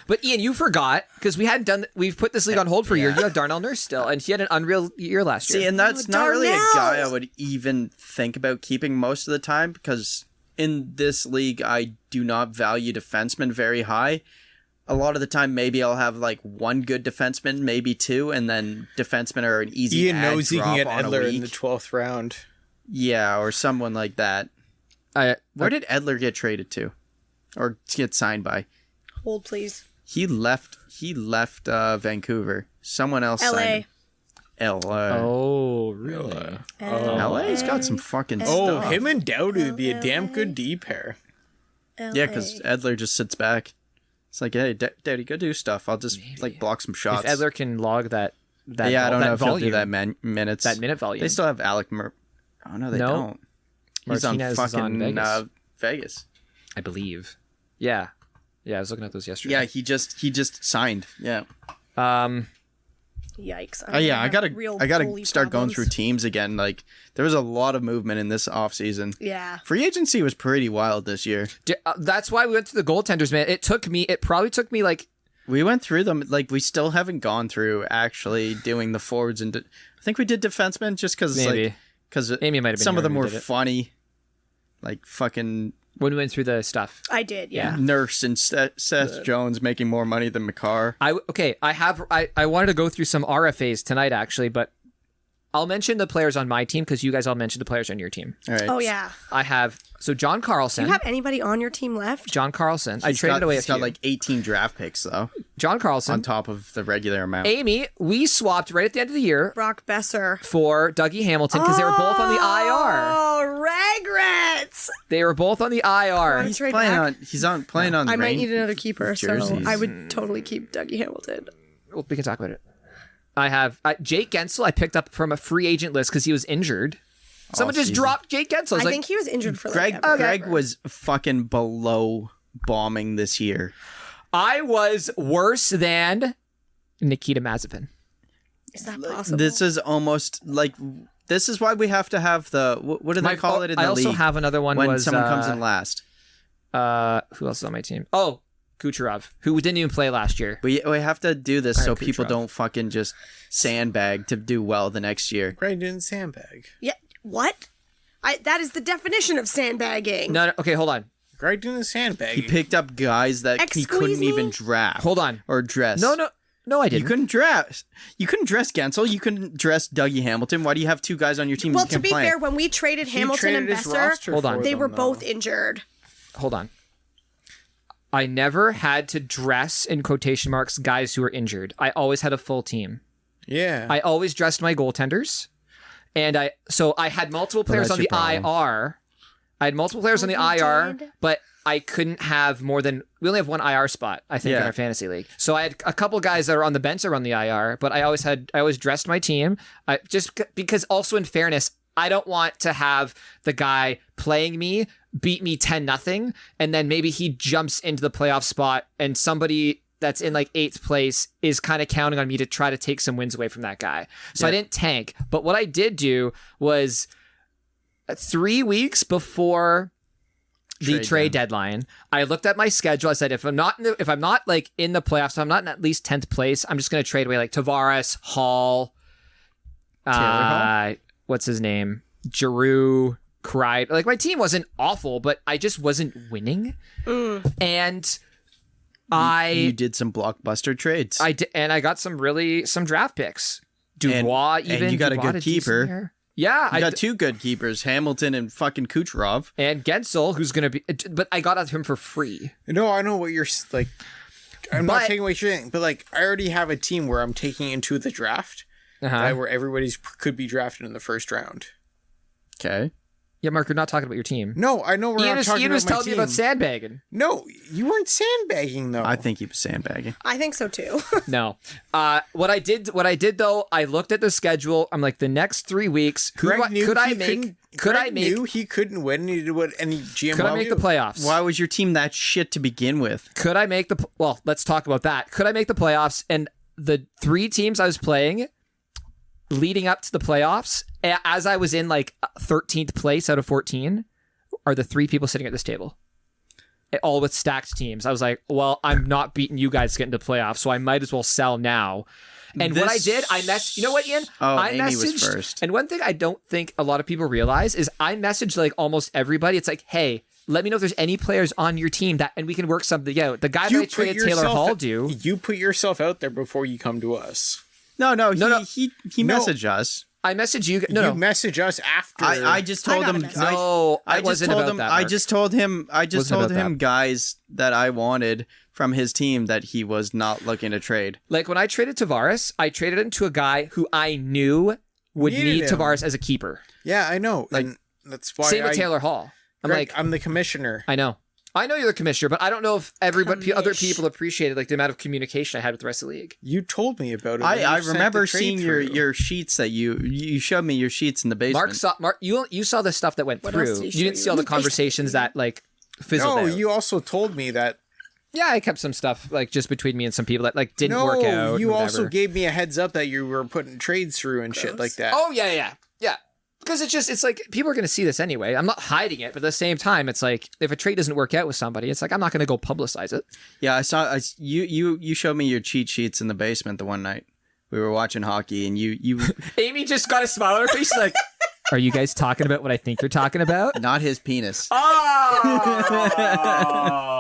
But Ian, you forgot because we hadn't done. We've put this league on hold for a year. You have Darnell Nurse still, and he had an unreal year last year.
See, and that's
Oh,
not really a
Darnell!
guy I would even think about keeping most of the time because in this league, I do not value defensemen very high. A lot of the time, maybe I'll have like one good defenseman, maybe two, and then defensemen are an easy
Ian
ad
knows he can
drop
get
on a
Edler in
week.
the 12th round.
Yeah, or someone like that. Where did Edler get traded to? Or get signed by?
Hold, please.
He left Vancouver. Someone else signed
LA.
him. LA.
Oh, really?
LA's got some fucking
Oh,
stuff.
him and Dowdy would be a damn good D pair.
Yeah, because Edler just sits back. It's like, hey, Daddy, go do stuff. I'll just like block some shots.
If Edler can log that
yeah, I don't know if he'll
volume,
do that minutes.
that minute volume.
They still have Alec. Oh no, they
No.
don't. He's
Martinez
on
is on
fucking
Vegas.
Vegas.
I believe. Yeah. Yeah, I was looking at those yesterday.
Yeah, he just signed. Yeah.
Yikes.
Yeah, I gotta
goalie
start going
problems.
through teams again. Like there was a lot of movement in this offseason.
Yeah.
Free agency was pretty wild this year.
That's why we went to the goaltenders, man. It probably took me like
We went through them. Like we still haven't gone through actually doing the forwards and I think we did defensemen just because
maybe Amy might have been
some of
here
them
when
were
we did it.
funny, like fucking
when we went through the stuff.
I did, yeah.
Nurse and Seth Jones making more money than McCarr.
I wanted to go through some RFAs tonight actually, but I'll mention the players on my team because you guys all mentioned the players on your team.
All right.
Oh, yeah.
I have John Carlson.
Do you have anybody on your team left?
John Carlson. I traded away a
He's
few.
got like 18 draft picks though,
John Carlson.
on top of the regular amount.
Amy, we swapped right at the end of the year
Brock Besser.
for Dougie Hamilton because they were both on the IR.
Oh, regrets.
They were both on the IR.
He's trade
Playing
back.
on. He's on playing on.
I might
rain-
need another keeper, so
jerseys.
I would totally keep Dougie Hamilton.
Well, we can talk about it. I have Jake Gensel. I picked up from a free agent list because he was injured. Someone just
season.
dropped Jake Gensel.
I think he was injured for
Greg.
like ever.
Greg was fucking below bombing this year.
I was worse than Nikita Mazepin.
Is that possible?
This is almost like. This is why we have to have the. What do they call it in the
I also
league?
have another one.
When
was,
someone comes in last.
who else is on my team? Oh, Kucherov, who didn't even play last year.
We have to do this so
Alright,
people
Kucherov.
don't fucking just sandbag to do well the next year.
Greg didn't sandbag.
Yeah. What? That is the definition of sandbagging.
No, okay, hold on.
Greg didn't sandbag.
He picked up guys that he
Excuse
couldn't
me?
even draft.
Hold on.
Or dress.
No, I
You
didn't.
couldn't dress. You couldn't dress Gensel. You couldn't dress Dougie Hamilton. Why do you have two guys on your team?
Well,
who
to
can
be
play?
fair, when we traded
He
Hamilton
traded
and
his
Besser,
roster
Hold on.
for
they
them,
were
though.
both injured.
Hold on. I never had to dress in quotation marks guys who were injured. I always had a full team.
Yeah.
I always dressed my goaltenders, and I had multiple players
that's
on the
your problem.
IR. I had multiple players on the
you
IR,
did?
but I couldn't have more than we only have one IR spot, I think, in
Yeah.
our fantasy league. So I had a couple guys that are on the bench that are on the IR, but I always dressed my team. Because also in fairness, I don't want to have the guy playing me beat me 10-0, and then maybe he jumps into the playoff spot and somebody that's in like 8th place is kind of counting on me to try to take some wins away from that guy. So I didn't tank. But what I did do was 3 weeks before the trade deadline, I looked at my schedule. I said, if I'm not like in the playoffs, if I'm not in at least 10th place, I'm just going to trade away like Tavares, Hall,
Hall?
what's his name? Giroux, Cried. Like my team wasn't awful, but I just wasn't winning. And
you did some blockbuster trades.
I did, and I got some draft picks. Dubois,
and you got a
Dubois
good
had decent
keeper.
year. Yeah,
You got two good keepers, Hamilton and fucking Kucherov.
and Gensel, who's gonna be, but I got him for free.
No, I know what you're like. I'm
But-
not taking away what you're saying, but like I already have a team where I'm taking into the draft,
Uh-huh.
where everybody's could be drafted in the first round.
Okay.
Yeah, Mark, you're not talking about your team.
No, I know we're not talking
Ian
about
was
my
telling
team.
me about sandbagging.
No, you weren't sandbagging though.
I think he was sandbagging.
I think so too.
No. What I did though, I looked at the schedule. I'm like, the next 3 weeks, could I make
he couldn't win any GM.
Could I make the playoffs?
Why was your team that shit to begin with?
Could I make the... Well, let's talk about that. Could I make the playoffs? And the 3 teams I was playing leading up to the playoffs, as I was in like 13th place out of 14, are the 3 people sitting at this table. All with stacked teams. I was like, well, I'm not beating you guys to get into the playoffs, so I might as well sell now. And what I did, you know what, Ian? I
Amy
messaged,
was first.
And one thing I don't think a lot of people realize is I messaged like almost everybody. It's like, hey, let me know if there's any players on your team and we can work something out. The guy that I traded Taylor Hall to.
You put yourself out there before you come to us.
No. He messaged us.
I messaged you.
You message us after.
I just told him.
I wasn't about that.
I just told him. Guys that I wanted from his team that he was not looking to trade.
Like when I traded Tavares, I traded him to a guy who I knew would need Tavares as a keeper.
Yeah, I know.
Like
and that's why.
Same with Taylor Hall.
I'm the commissioner.
I know you're the commissioner, but I don't know if other people appreciated like the amount of communication I had with the rest of the league.
You told me about it.
I remember seeing your sheets that you showed me your sheets in the basement.
Mark, you saw the stuff that went through. You didn't see all the conversations that like fizzled out.
No, you also told me that.
Yeah, I kept some stuff like just between me and some people that like didn't work out.
No, you also gave me a heads up that you were putting trades through and shit like that.
Oh yeah. Because it's like people are going to see this anyway. I'm not hiding it, but at the same time, it's like if a trade doesn't work out with somebody, it's like I'm not going to go publicize it.
Yeah, I saw you showed me your cheat sheets in the basement the one night. We were watching hockey, and you
Amy just got a smile on her face, like, "Are you guys talking about what I think you're talking about?"
Not his penis.
Oh!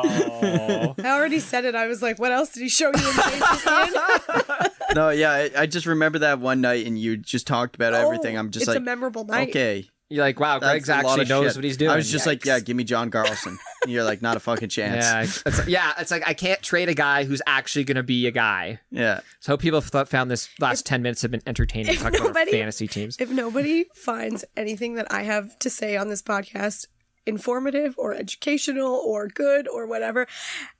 I already said it. I was like, "What else did he show you in basement?"
No, yeah, I just remember that one night, and you just talked about everything. I'm just
it's a memorable night.
Okay.
You're like, wow, Greg's actually knows what he's doing.
I was just like, yeah, give me John Carlson. And you're like, not a fucking chance.
It's like I can't trade a guy who's actually going to be a guy.
Yeah.
So people found this last 10 minutes have been entertaining talking about our fantasy teams.
If nobody finds anything that I have to say on this podcast informative or educational or good or whatever,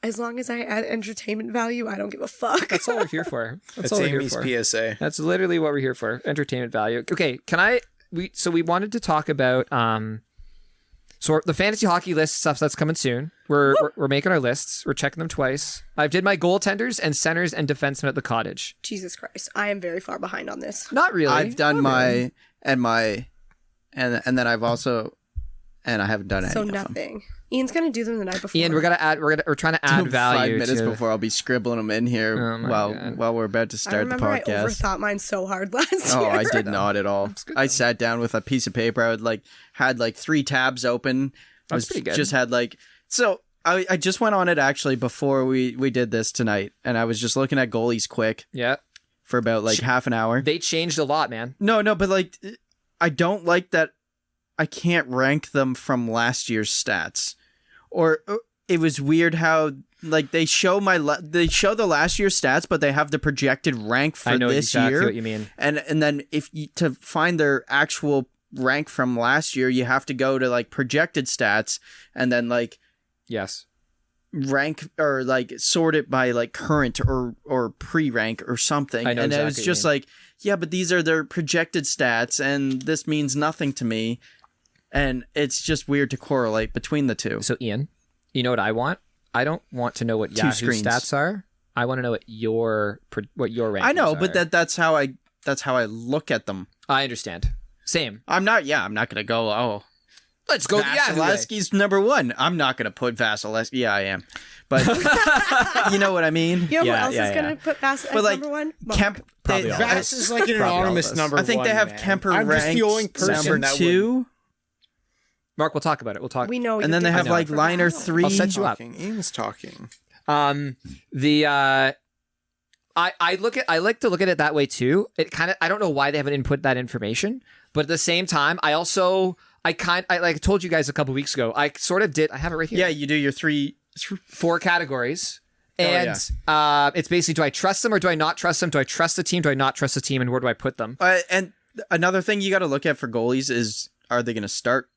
as long as I add entertainment value, I don't give a fuck.
That's all we're here for.
That's Amy's PSA.
That's literally what we're here for. Entertainment value. Okay, we wanted to talk about so the fantasy hockey list stuff that's coming soon. We're making our lists. We're checking them twice. I did my goaltenders and centers and defensemen at the cottage.
Jesus Christ, I am very far behind on this.
Not really.
I've done and then I've also. And I haven't done any.
So nothing. Ian's gonna do them the night before.
Ian, we're trying to add value.
5 minutes before I'll be scribbling them in here while we're about to start the podcast.
I overthought mine so hard last year.
Oh, I did not at all. I sat down with a piece of paper. I had 3 tabs open.
That's pretty good.
Just had I just went on it actually before we did this tonight, and I was just looking at goalies quick.
Yeah.
For about half an hour.
They changed a lot, man.
No, but I don't like that. I can't rank them from last year's stats, or it was weird how they show the last year's stats, but they have the projected rank for this year. I know exactly
what you mean.
And then to find their actual rank from last year, you have to go to projected stats and then
yes,
rank or sort it by current or pre-rank or something.
I know
and
exactly
it was just yeah, but these are their projected stats, and this means nothing to me. And it's just weird to correlate between the two.
So, Ian, you know what I want? I don't want to know what Yahoo's stats are. I want to know what your rankings are.
I know, but that's how I look at them.
I understand. Same.
I'm not going to go, oh,
let's go
Vasilevsky's number 1. I'm not going to put Vasilevsky. Yeah, I am. But you know what I mean?
You know who else is going to put Vass as number 1?
Kemp.
Vass is an anonymous number 1.
I think they have Kemper ranked
just the only person
number 2.
Mark, we'll talk about it.
We know.
And then they have liner 3.
I'll set you up.
Ian's talking.
I like to look at it that way too. I don't know why they haven't input that information, but at the same time, I told you guys a couple weeks ago, I sort of did. I have it right here.
Yeah, you do your
4 categories. And it's basically, do I trust them or do I not trust them? Do I trust the team? Do I not trust the team? And where do I put them?
And another thing you got to look at for goalies is, are they going to start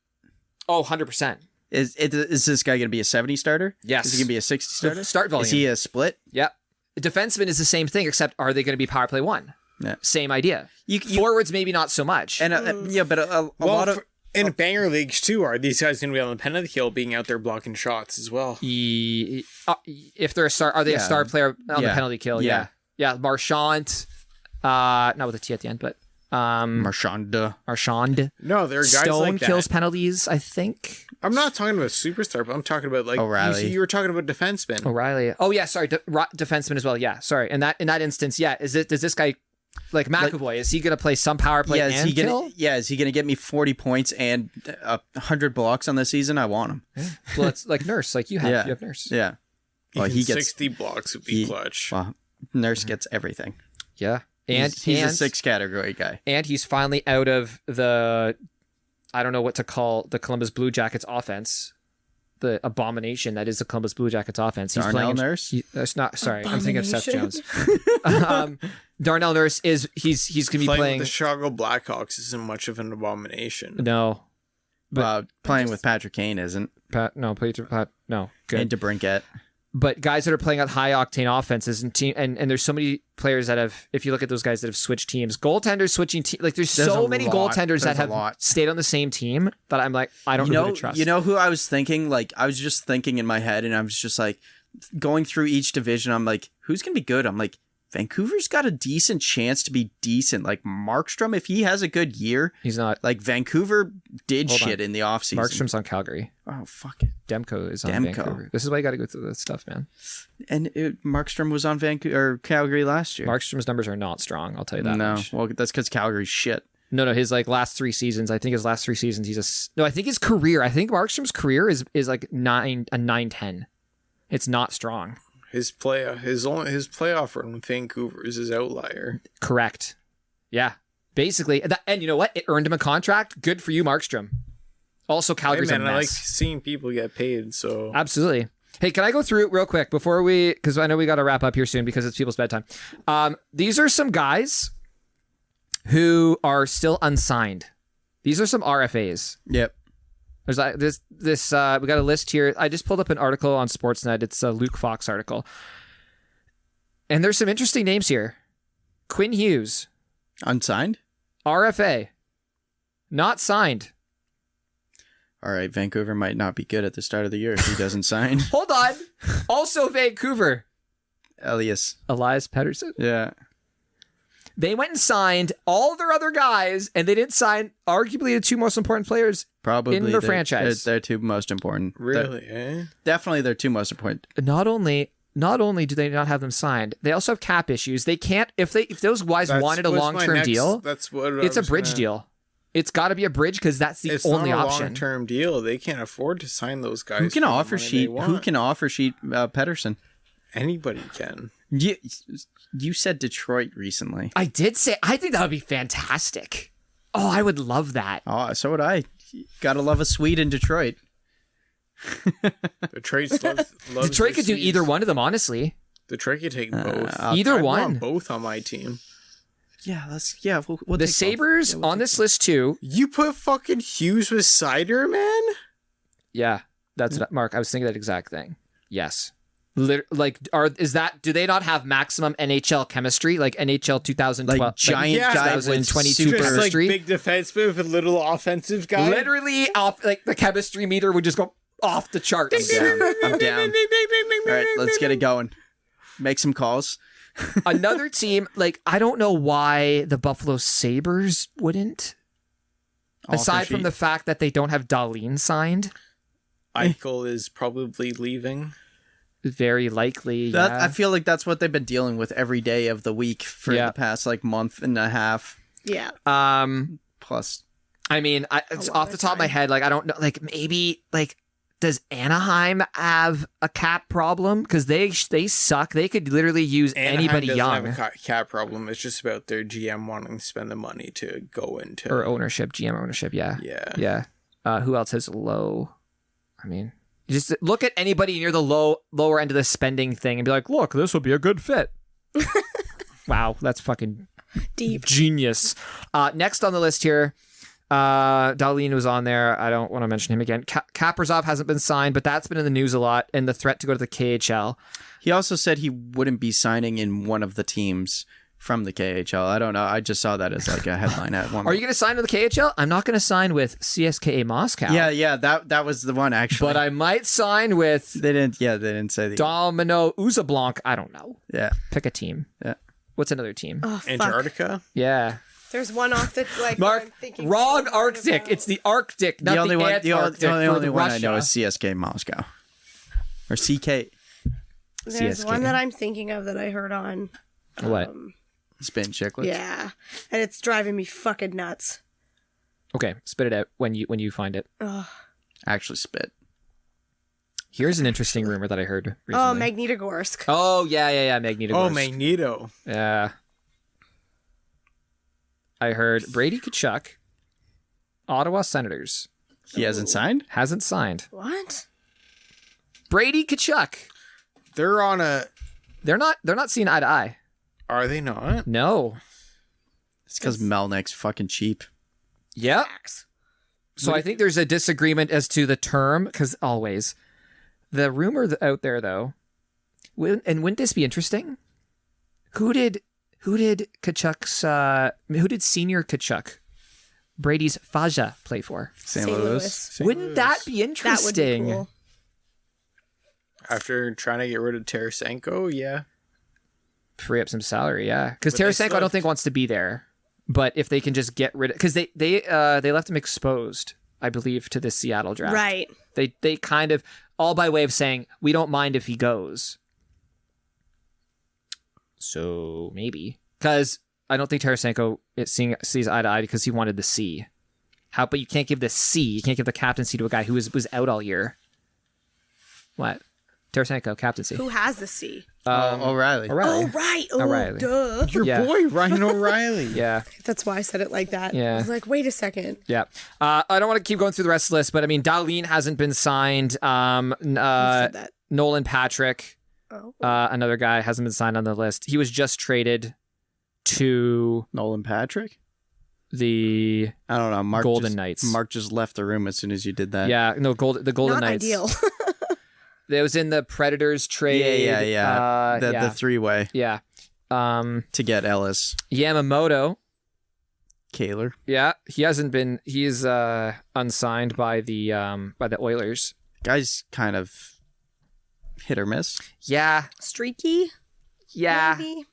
Oh, 100%.
Is this guy going to be a 70 starter?
Yes.
Is he going to be a 60 starter?
Start volume.
Is he a split?
Yep. Defenseman is the same thing, except are they going to be power play 1?
Yeah.
Same idea.
You-
Forwards, maybe not so much.
And but a lot of
in banger leagues too, are these guys going to be on the penalty kill, being out there blocking shots as well?
If they're a star, are they a star player on the penalty kill?
Yeah.
Yeah. Marchand, not with a T at the end, but
Marchand.
No, there are guys
Stone
like that.
kills penalties, I think.
I'm not talking about superstar, but I'm talking about like
O'Reilly.
you were talking about defensemen.
O'Reilly. Oh yeah, sorry, defenseman as well. Yeah, sorry. In that instance, yeah. Does this guy like McAvoy? Is he going to play some power play
Yeah,
and kill?
is he gonna get me 40 points and 100 blocks on the season? I want him.
Well, it's like Nurse, like you have.
Yeah.
You have Nurse.
Yeah. Well,
Even
he gets
60 blocks would be clutch.
Well, Nurse gets everything.
Yeah, and
He's a 6 category guy.
and he's finally out of the, I don't know what to call the Columbus Blue Jackets offense, the abomination that is the Columbus Blue Jackets offense. He's
Darnell
playing
Nurse?
That's not. Sorry, I'm thinking of Seth Jones. Darnell Nurse is he's going to be
Playing
playing.
with the Chicago Blackhawks isn't much of an abomination.
No,
Playing with Patrick Kane isn't.
Pat. No, Pat. No, good.
And DeBrincat.
But guys that are playing at high octane offenses and team and there's so many players that have, if you look at those guys that have switched teams, goaltenders switching teams, like there's so
a
many
lot.
goaltenders that
There's a
have
lot.
stayed on the same team that I'm like, I don't know who to trust.
You know who I was thinking? Like, I was just thinking in my head, and I was just like, going through each division, I'm like, who's going to be good? I'm like, Vancouver's got a decent chance to be decent. Like, Markstrom, if he has a good year,
He's not.
like, Vancouver did
Hold
shit
on.
in the offseason.
Markstrom's on Calgary.
Oh, fuck it.
Demko is on
Demko.
Vancouver. This is why you got to go through this stuff, man.
And Markstrom was on Vancouver or Calgary last year.
Markstrom's numbers are not strong. I'll tell you that
No,
much.
well, that's because Calgary's shit.
No, his like last 3 seasons. I think his last 3 seasons, I think his career. I think Markstrom's career is like a 9-10. It's not strong.
His playoff run with Vancouver is his outlier.
Correct. Yeah. Basically, and you know what? It earned him a contract. Good for you, Markstrom. Also, Calgary's
Hey
a
man,
mess.
I like seeing people get paid. So
Absolutely. Hey, can I go through it real quick before because I know we got to wrap up here soon because it's people's bedtime. These are some guys who are still unsigned. These are some RFAs.
Yep.
There's like this we got a list here. I just pulled up an article on Sportsnet. It's a Luke Fox article. And there's some interesting names here. Quinn Hughes,
Unsigned?
RFA, not signed.
All right, Vancouver might not be good at the start of the year if he doesn't sign.
Hold on. Also Vancouver,
Elias.
Elias Pettersson.
Yeah.
They went and signed all their other guys, and they didn't sign arguably the 2 most important players
Probably
in their franchise.
They're 2 most important.
really, eh?
Definitely they're 2 most important.
Not only do they not have them signed, they also have cap issues. They can't if those guys wanted a long-term deal.
That's what
It's a bridge deal. It's got to be a bridge because that's the only
not a
option.
long-term deal. They can't afford to sign those guys.
Who can
for the
offer
money they
sheet? Who
want.
can offer sheet Pettersson?
Anybody can.
You said Detroit recently.
I did say I think that would be fantastic. Oh, I would love that.
Oh, so would I. Gotta love a Swede in Detroit.
Detroit's loves
Detroit could do
their
either
Cs.
one of them, honestly.
Detroit could take both.
Either
I
one.
want both on my team.
We'll
The
take
Sabres
both.
on this list too.
You put fucking Hughes with Cider, man?
Yeah, that's what, Mark. I was thinking that exact thing. Yes. Do they not have maximum NHL chemistry, like NHL 2012,
Like giant guy with
2022
super-
Just like
chemistry?
big defenseman with a little offensive guy.
Literally, off like the chemistry meter would just go off the charts.
I'm down. All right, let's get it going. Make some calls.
Another team, like I don't know why the Buffalo Sabres wouldn't. Aside from the fact that they don't have Dahlin signed,
Eichel is probably leaving.
very likely.
That, I feel like that's what they've been dealing with every day of the week for
Yeah.
the past like month and a half
Yeah.
plus.
I mean, it's
lot
off
of
the top of my
time.
head, like I don't know, like maybe like does Anaheim have a cap problem? Because they suck. They could literally use
Anaheim
anybody
doesn't
young
have a cap problem. It's just about their GM wanting to spend the money to go into
or ownership, GM ownership. Yeah,
Yeah.
Who else has low? I mean, just look at anybody near the lower end of the spending thing and be like, look, this would be a good fit. Wow, that's fucking
Deep.
genius. Next on the list here, Darlene was on there. I don't want to mention him again. Kaprizov hasn't been signed, but that's been in the news a lot, and the threat to go to the KHL.
He also said he wouldn't be signing in one of the teams from the KHL. I don't know. I just saw that as like a headline at one.
Are you going to sign with the KHL? I'm not going to sign with CSKA Moscow.
Yeah. That was the one actually.
But I might sign with.
They didn't say the
Domino Uzablanc. I don't know.
Yeah.
Pick a team.
Yeah.
What's another team?
Oh, fuck.
Antarctica?
Yeah.
There's one off the like.
Mark,
I'm thinking
wrong
so hard
Arctic.
about.
It's the Arctic, not
the only one.
Antarctic.
The only
for
one I
Russia.
know is CSK Moscow or CK.
There's
CSK.
one that I'm thinking of that I heard on.
What?
Spin chicklets.
Yeah, and it's driving me fucking nuts.
Okay, spit it out when you find it.
Actually, spit.
Here's an interesting rumor that I heard recently.
Oh, Magnitogorsk.
Oh, yeah, Magnitogorsk.
Oh, Magneto.
Yeah. I heard Brady Tkachuk, Ottawa Senators,
He hasn't signed.
hasn't signed.
What?
Brady Tkachuk.
They're on a...
They're not seeing eye to eye.
Are they not?
No.
It's because Melnick's fucking cheap.
Yeah.
Facts.
So I think there's a disagreement as to the term, because always. The rumor out there, though, and wouldn't this be interesting? Who did Tkachuk's, who did senior Tkachuk, Brady's Faja, play for?
St. Louis.
Wouldn't that be
That would
interesting?
be cool.
After trying to get rid of Tarasenko, yeah.
Free up some salary, yeah. Because
But they
Tarasenko,
still
I don't think wants to be there. But if they can just get rid of, because they left him exposed, I believe, to the Seattle draft.
Right.
They kind of all by way of saying we don't mind if he goes. So maybe because I don't think Tarasenko sees eye to eye because he wanted the C. But you can't give the C. You can't give the captaincy to a guy who was out all year. What? Tarasenko captaincy.
Who has the C?
O'Reilly.
Oh, right. Oh,
O'Reilly.
duh.
Your
Yeah.
boy, Ryan O'Reilly.
Yeah.
That's why I said it like that.
Yeah.
I was like, wait a second.
Yeah. I don't want to keep going through the rest of the list, but I mean, Darlene hasn't been signed.
You said that.
Nolan Patrick,
Oh.
another guy, hasn't been signed on the list. He was just traded to
Nolan Patrick.
the
I don't know. Mark
Golden
just,
Knights.
Mark just left the room as soon as you did that.
the Golden
Not
Knights.
ideal.
It was in the Predators trade.
Yeah. The three-way
yeah.
to get Ellis.
Yamamoto.
Kaler.
Yeah, he hasn't been. He's unsigned by the Oilers.
Guy's kind of hit or miss.
Yeah,
Streaky?
yeah.
Maybe?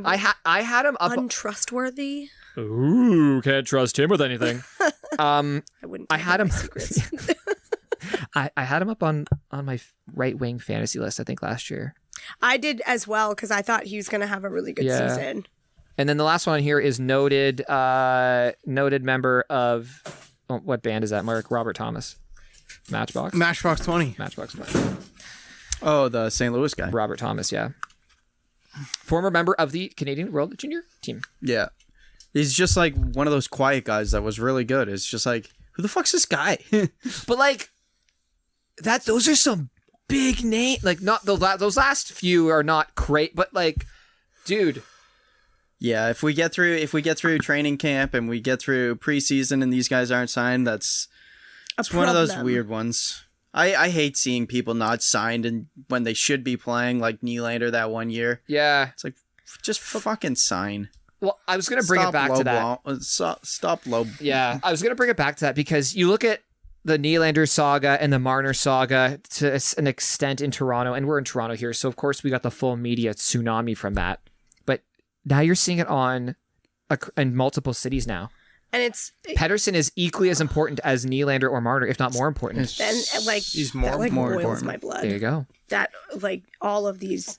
I had him up.
Untrustworthy?
Ooh, can't trust him with anything.
I wouldn't.
I
tell
had
you
him.
my secrets.
I had him up on my right wing fantasy list, I think, last year.
I did as well because I thought he was going to have a really good
Yeah.
season.
And then the last one here is noted member of what band is that? Mark Robert Thomas, Matchbox.
Matchbox 20.
Matchbox.
Oh, the St. Louis guy.
Robert Thomas, yeah. Former member of the Canadian World Junior team.
Yeah. He's just like one of those quiet guys that was really good. It's just like, who the fuck's this guy?
But like those are some big name. Like not those last few are not great, but like, dude.
Yeah, if we get through training camp and we get through preseason and these guys aren't signed, it's one of those
problem.
weird ones. I hate seeing people not signed and when they should be playing, like Nylander that one year.
Yeah.
It's like, just fucking sign.
Well, I was gonna bring it back to that.
Stop low.
Yeah, I was gonna bring it back to that because you look at the Nylander saga and the Marner saga to an extent in Toronto, and we're in Toronto here, so of course we got the full media tsunami from that. But now you're seeing it in multiple cities now.
And it's
Pettersson is equally as important as Nylander or Marner, if not more important.
and like
He's
that like
more
boils
important.
my blood.
There you go.
That like all of these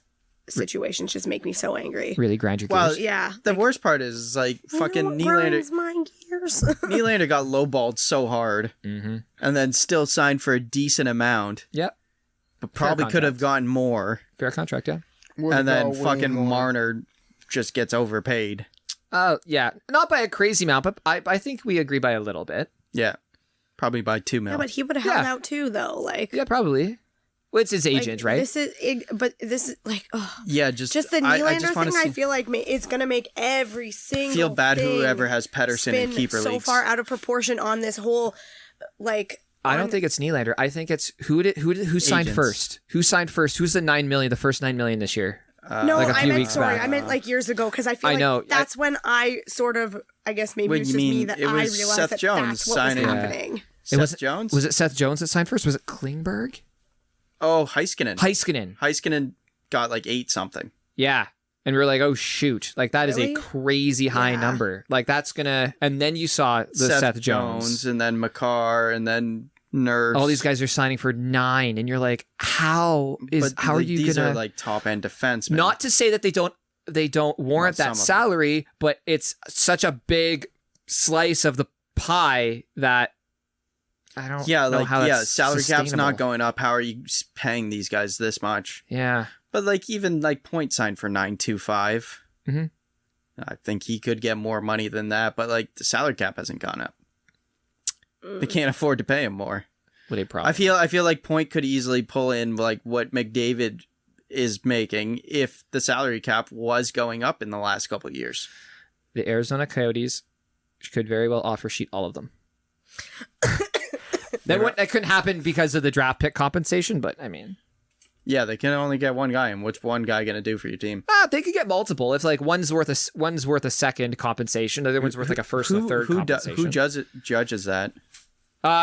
situations just make me so angry.
Really grind your
Well,
gears.
Yeah.
The worst part is like fucking
What
Nylander.
grinds my gears.
Nylander got lowballed so hard, and then still signed for a decent amount,
Yep.
but probably could have gotten more.
Fair contract, yeah.
And then fucking Marner just gets overpaid.
Yeah. Not by a crazy amount, but I think we agree by a little bit.
Yeah, probably by $2
Yeah,
million.
but he would have held
Yeah.
out too, though. Like,
Yeah, probably. Well, it's his agent, right?
This is like,
Yeah,
just the Nylander
just wanna
thing. I
see-
feel like it's gonna make every single
feel bad
thing
whoever has Pettersson in
spin
keeper
so
leagues.
far out of proportion on this whole like.
I don't think it's Nylander. I think it's who signed
Agents.
first? Who signed first? Who's the $9 million? The first $9 million this year.
No,
like a few
I meant
weeks back.
I meant like years ago because I feel
I
like
know.
that's when I sort of I guess maybe
Wait,
it's
you
just me
mean
that
it
I
was
realized
Seth
that
Jones
that's what
signing-
was happening.
Seth Jones?
Was it Seth Jones that signed first? Was it Klingberg?
Oh, Heiskanen.
Heiskanen.
Got like 8 something.
Yeah. And we were like, oh, shoot. Like, that is
Really?
a crazy high
Yeah.
number. Like, that's going to... And then you saw the Seth Jones.
And then Makar and then Nurse.
All these guys are signing for 9. And you're like, how are you
These
going
are
to...
like top end defensemen.
Not to say that they don't warrant
Well,
that
some of them.
salary, but it's such a big slice of the pie that I don't know how that's
salary cap's
sustainable.
not going up. How are you paying these guys this much?
Yeah.
But like even like Point signed for 9.25.
Mhm.
I think he could get more money than that, but like the salary cap hasn't gone up. They can't afford to pay him more.
Would he probably?
I feel like Point could easily pull in like what McDavid is making if the salary cap was going up in the last couple of years.
The Arizona Coyotes could very well offer sheet all of them. That couldn't happen because of the draft pick compensation, but I mean,
Yeah, they can only get one guy, and what's one guy going to do for your team?
they could get multiple. If like one's worth a second compensation, the other one's worth like a first and a third compensation.
Who judges that?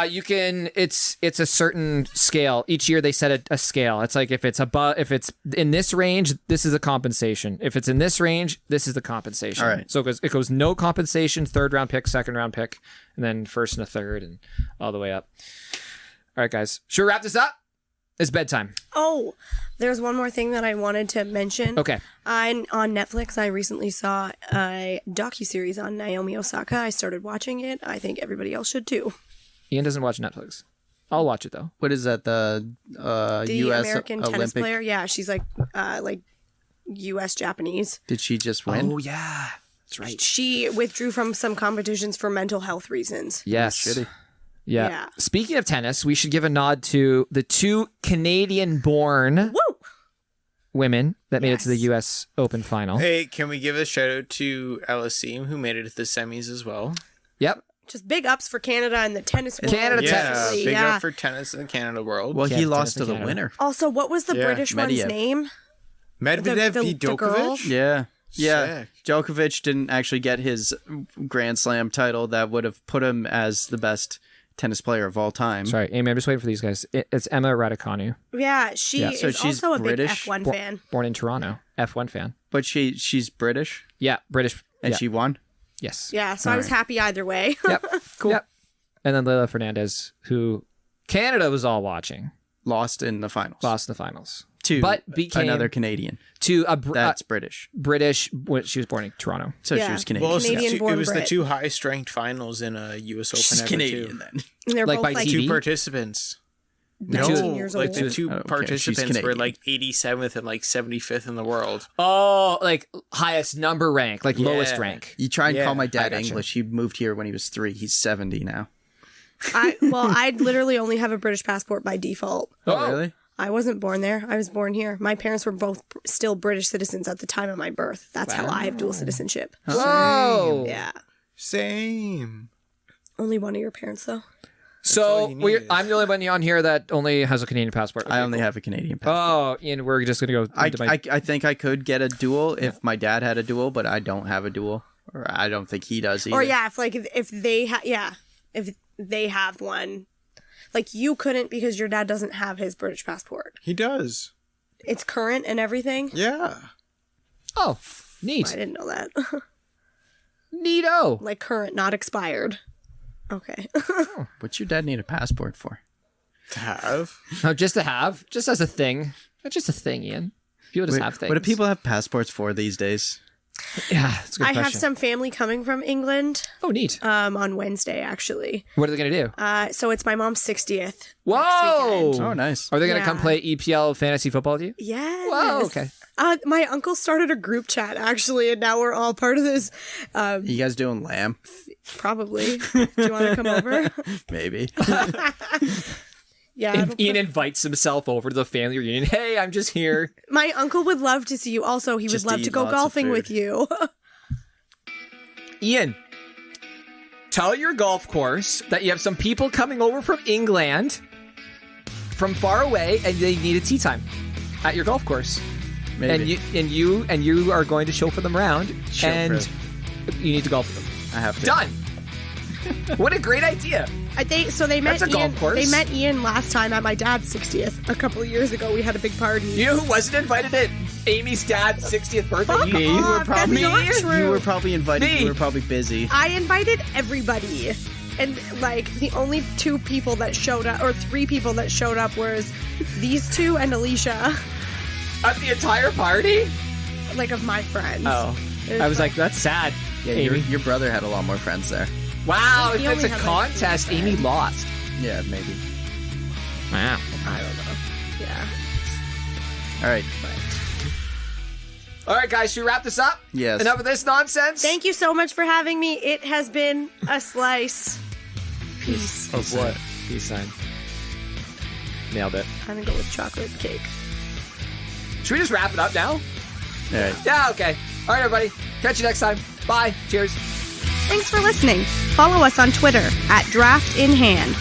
You can. It's a certain scale. Each year they set a scale. It's like if it's in this range, this is a compensation. If it's in this range, this is the compensation.
All right.
So it goes no compensation, 3rd round pick, 2nd round pick, and then 1st and a 3rd, and all the way up. All right, guys. Should we wrap this up? It's bedtime.
Oh, there's one more thing that I wanted to mention.
Okay.
On Netflix, I recently saw a docuseries on Naomi Osaka. I started watching it. I think everybody else should too.
Ian doesn't watch Netflix. I'll watch it though.
What is that? The
The
U.S.
American tennis
Olympic
player. Yeah, she's like U.S. Japanese.
Did she just win?
Oh yeah, that's right.
She withdrew from some competitions for mental health reasons.
Yes.
Shitty.
Yeah.
Yeah.
Speaking of tennis, we should give a nod to the 2 Canadian-born
Woo!
women that made it to the
Yes.
U.S. Open final.
Hey, can we give a shout out to LSC who made it to the semis as well?
Yep.
Just big ups for Canada and the tennis world.
Canada
Yeah,
tennis.
big
Yeah.
up for tennis in the Canada world.
Well,
Canada,
he lost to
tennis in
the
Canada.
winner.
Also, what was the
Yeah,
British one's
Medvedev.
name?
Medvedev
the
beat
girl?
Djokovic.
Yeah. Yeah.
Sick.
Djokovic didn't actually get his Grand Slam title that would have put him as the best tennis player of all time.
Sorry, Amy, I'm just waiting for these guys. It's Emma Raducanu,
Yeah, she
Yeah, so
is
she's
also a
British?
big F1 fan.
born in Toronto, F1 fan.
But she's British
Yeah, British.
and
yeah.
she won.
Yes.
Yeah, so I was happy either way.
Yep. Cool. Yep. And then Leila Fernandez, who Canada was all watching,
Lost in the finals.
lost in the finals.
To
but became
another Canadian.
to a
That's British.
British. She was born in Toronto.
So she
Yeah.
was Canadian.
Well,
Canadian-born
it was the
Brit.
2 highest ranked finals in a U.S. Open
She's
ever
Canadian
too.
then.
And they're
Like
both
by
like
TV?
2 participants.
19 years
like
old.
the 2
Oh, okay. She's
participants were
Canadian.
like 87th and like 75th in the world.
Oh, like highest number rank, like lowest
Yeah.
rank.
You try and
Yeah,
call my
I
dad
gotcha.
English. He moved here when he was 3. He's 70 now.
I literally only have a British passport by default.
Oh.
Really?
I wasn't born there. I was born here. My parents were both still British citizens at the time of my birth. That's how I have dual citizenship.
Whoa.
Yeah.
Same.
Only one of your parents, though.
So
all you needed.
I'm the only one on here that only has a Canadian passport.
I
Okay,
only
cool.
have a Canadian passport.
Oh, Ian, we're just gonna go. Into
I think I could get a dual if my dad had a dual, but I don't have a dual. Or I don't think he does either.
Or yeah, if they if they have one, like you couldn't because your dad doesn't have his British passport.
He does.
It's current and everything.
Yeah.
Oh, neat.
I didn't know that.
Neato.
Like current, not expired. Okay.
What's your dad need a passport for?
To have.
No, just to have, just as a thing. That's just a thing, Ian. People just have things.
What do people have passports for these days?
Yeah, that's a good
I
question.
have some family coming from England
Oh, neat.
on Wednesday, actually.
What are they gonna do?
So it's my mom's 60th.
Whoa!
weekend.
Oh, nice.
Are they gonna come
Yeah.
play EPL fantasy football with you?
Yes.
Whoa, okay.
My uncle started a group chat, actually, and now we're all part of this.
You guys doing lamb?
Probably. Do you want to come over?
Maybe.
Yeah.
Ian invites himself over to the family reunion. Hey, I'm just here.
My uncle would love to see you. Also, he
Just
would love
eat
to go
lots of
golfing
food.
with you.
Ian, tell your golf course that you have some people coming over from England, from far away, and they need a tea time at your golf course.
Maybe.
And you are going to chauffeur them around, and you need to golf with them.
I have to.
Done. What a great idea.
They met
That's a
Ian.
golf course.
They met Ian last time at my dad's 60th a couple of years ago. We had a big party.
You know who wasn't invited to Amy's dad's 60th birthday?
Fuck
Me.
off, that's not true.
You were probably invited.
Me.
You were probably busy.
I invited everybody. And like the only 2 people that showed up, or 3 people that showed up, was these 2 and Alicia.
At the entire party?
Like of my friends.
Oh.
It
I was like, that's sad.
Yeah,
Amy.
your brother had a lot more friends there.
Wow,
He
if it's
only
a
had, like,
contest,
3
Amy
friends.
lost.
Yeah, maybe.
Wow.
I don't know. Yeah.
All right.
All right, guys, should we wrap this up?
Yes.
Enough of this nonsense?
Thank you so much for having me. It has been a slice. Peace.
Of what? Peace sign. Nailed it.
I'm gonna go with chocolate cake.
Should we just wrap it up now?
All right.
Yeah, okay. All right, everybody. Catch you next time. Bye. Cheers.
Thanks for listening. Follow us on Twitter @DraftInHand.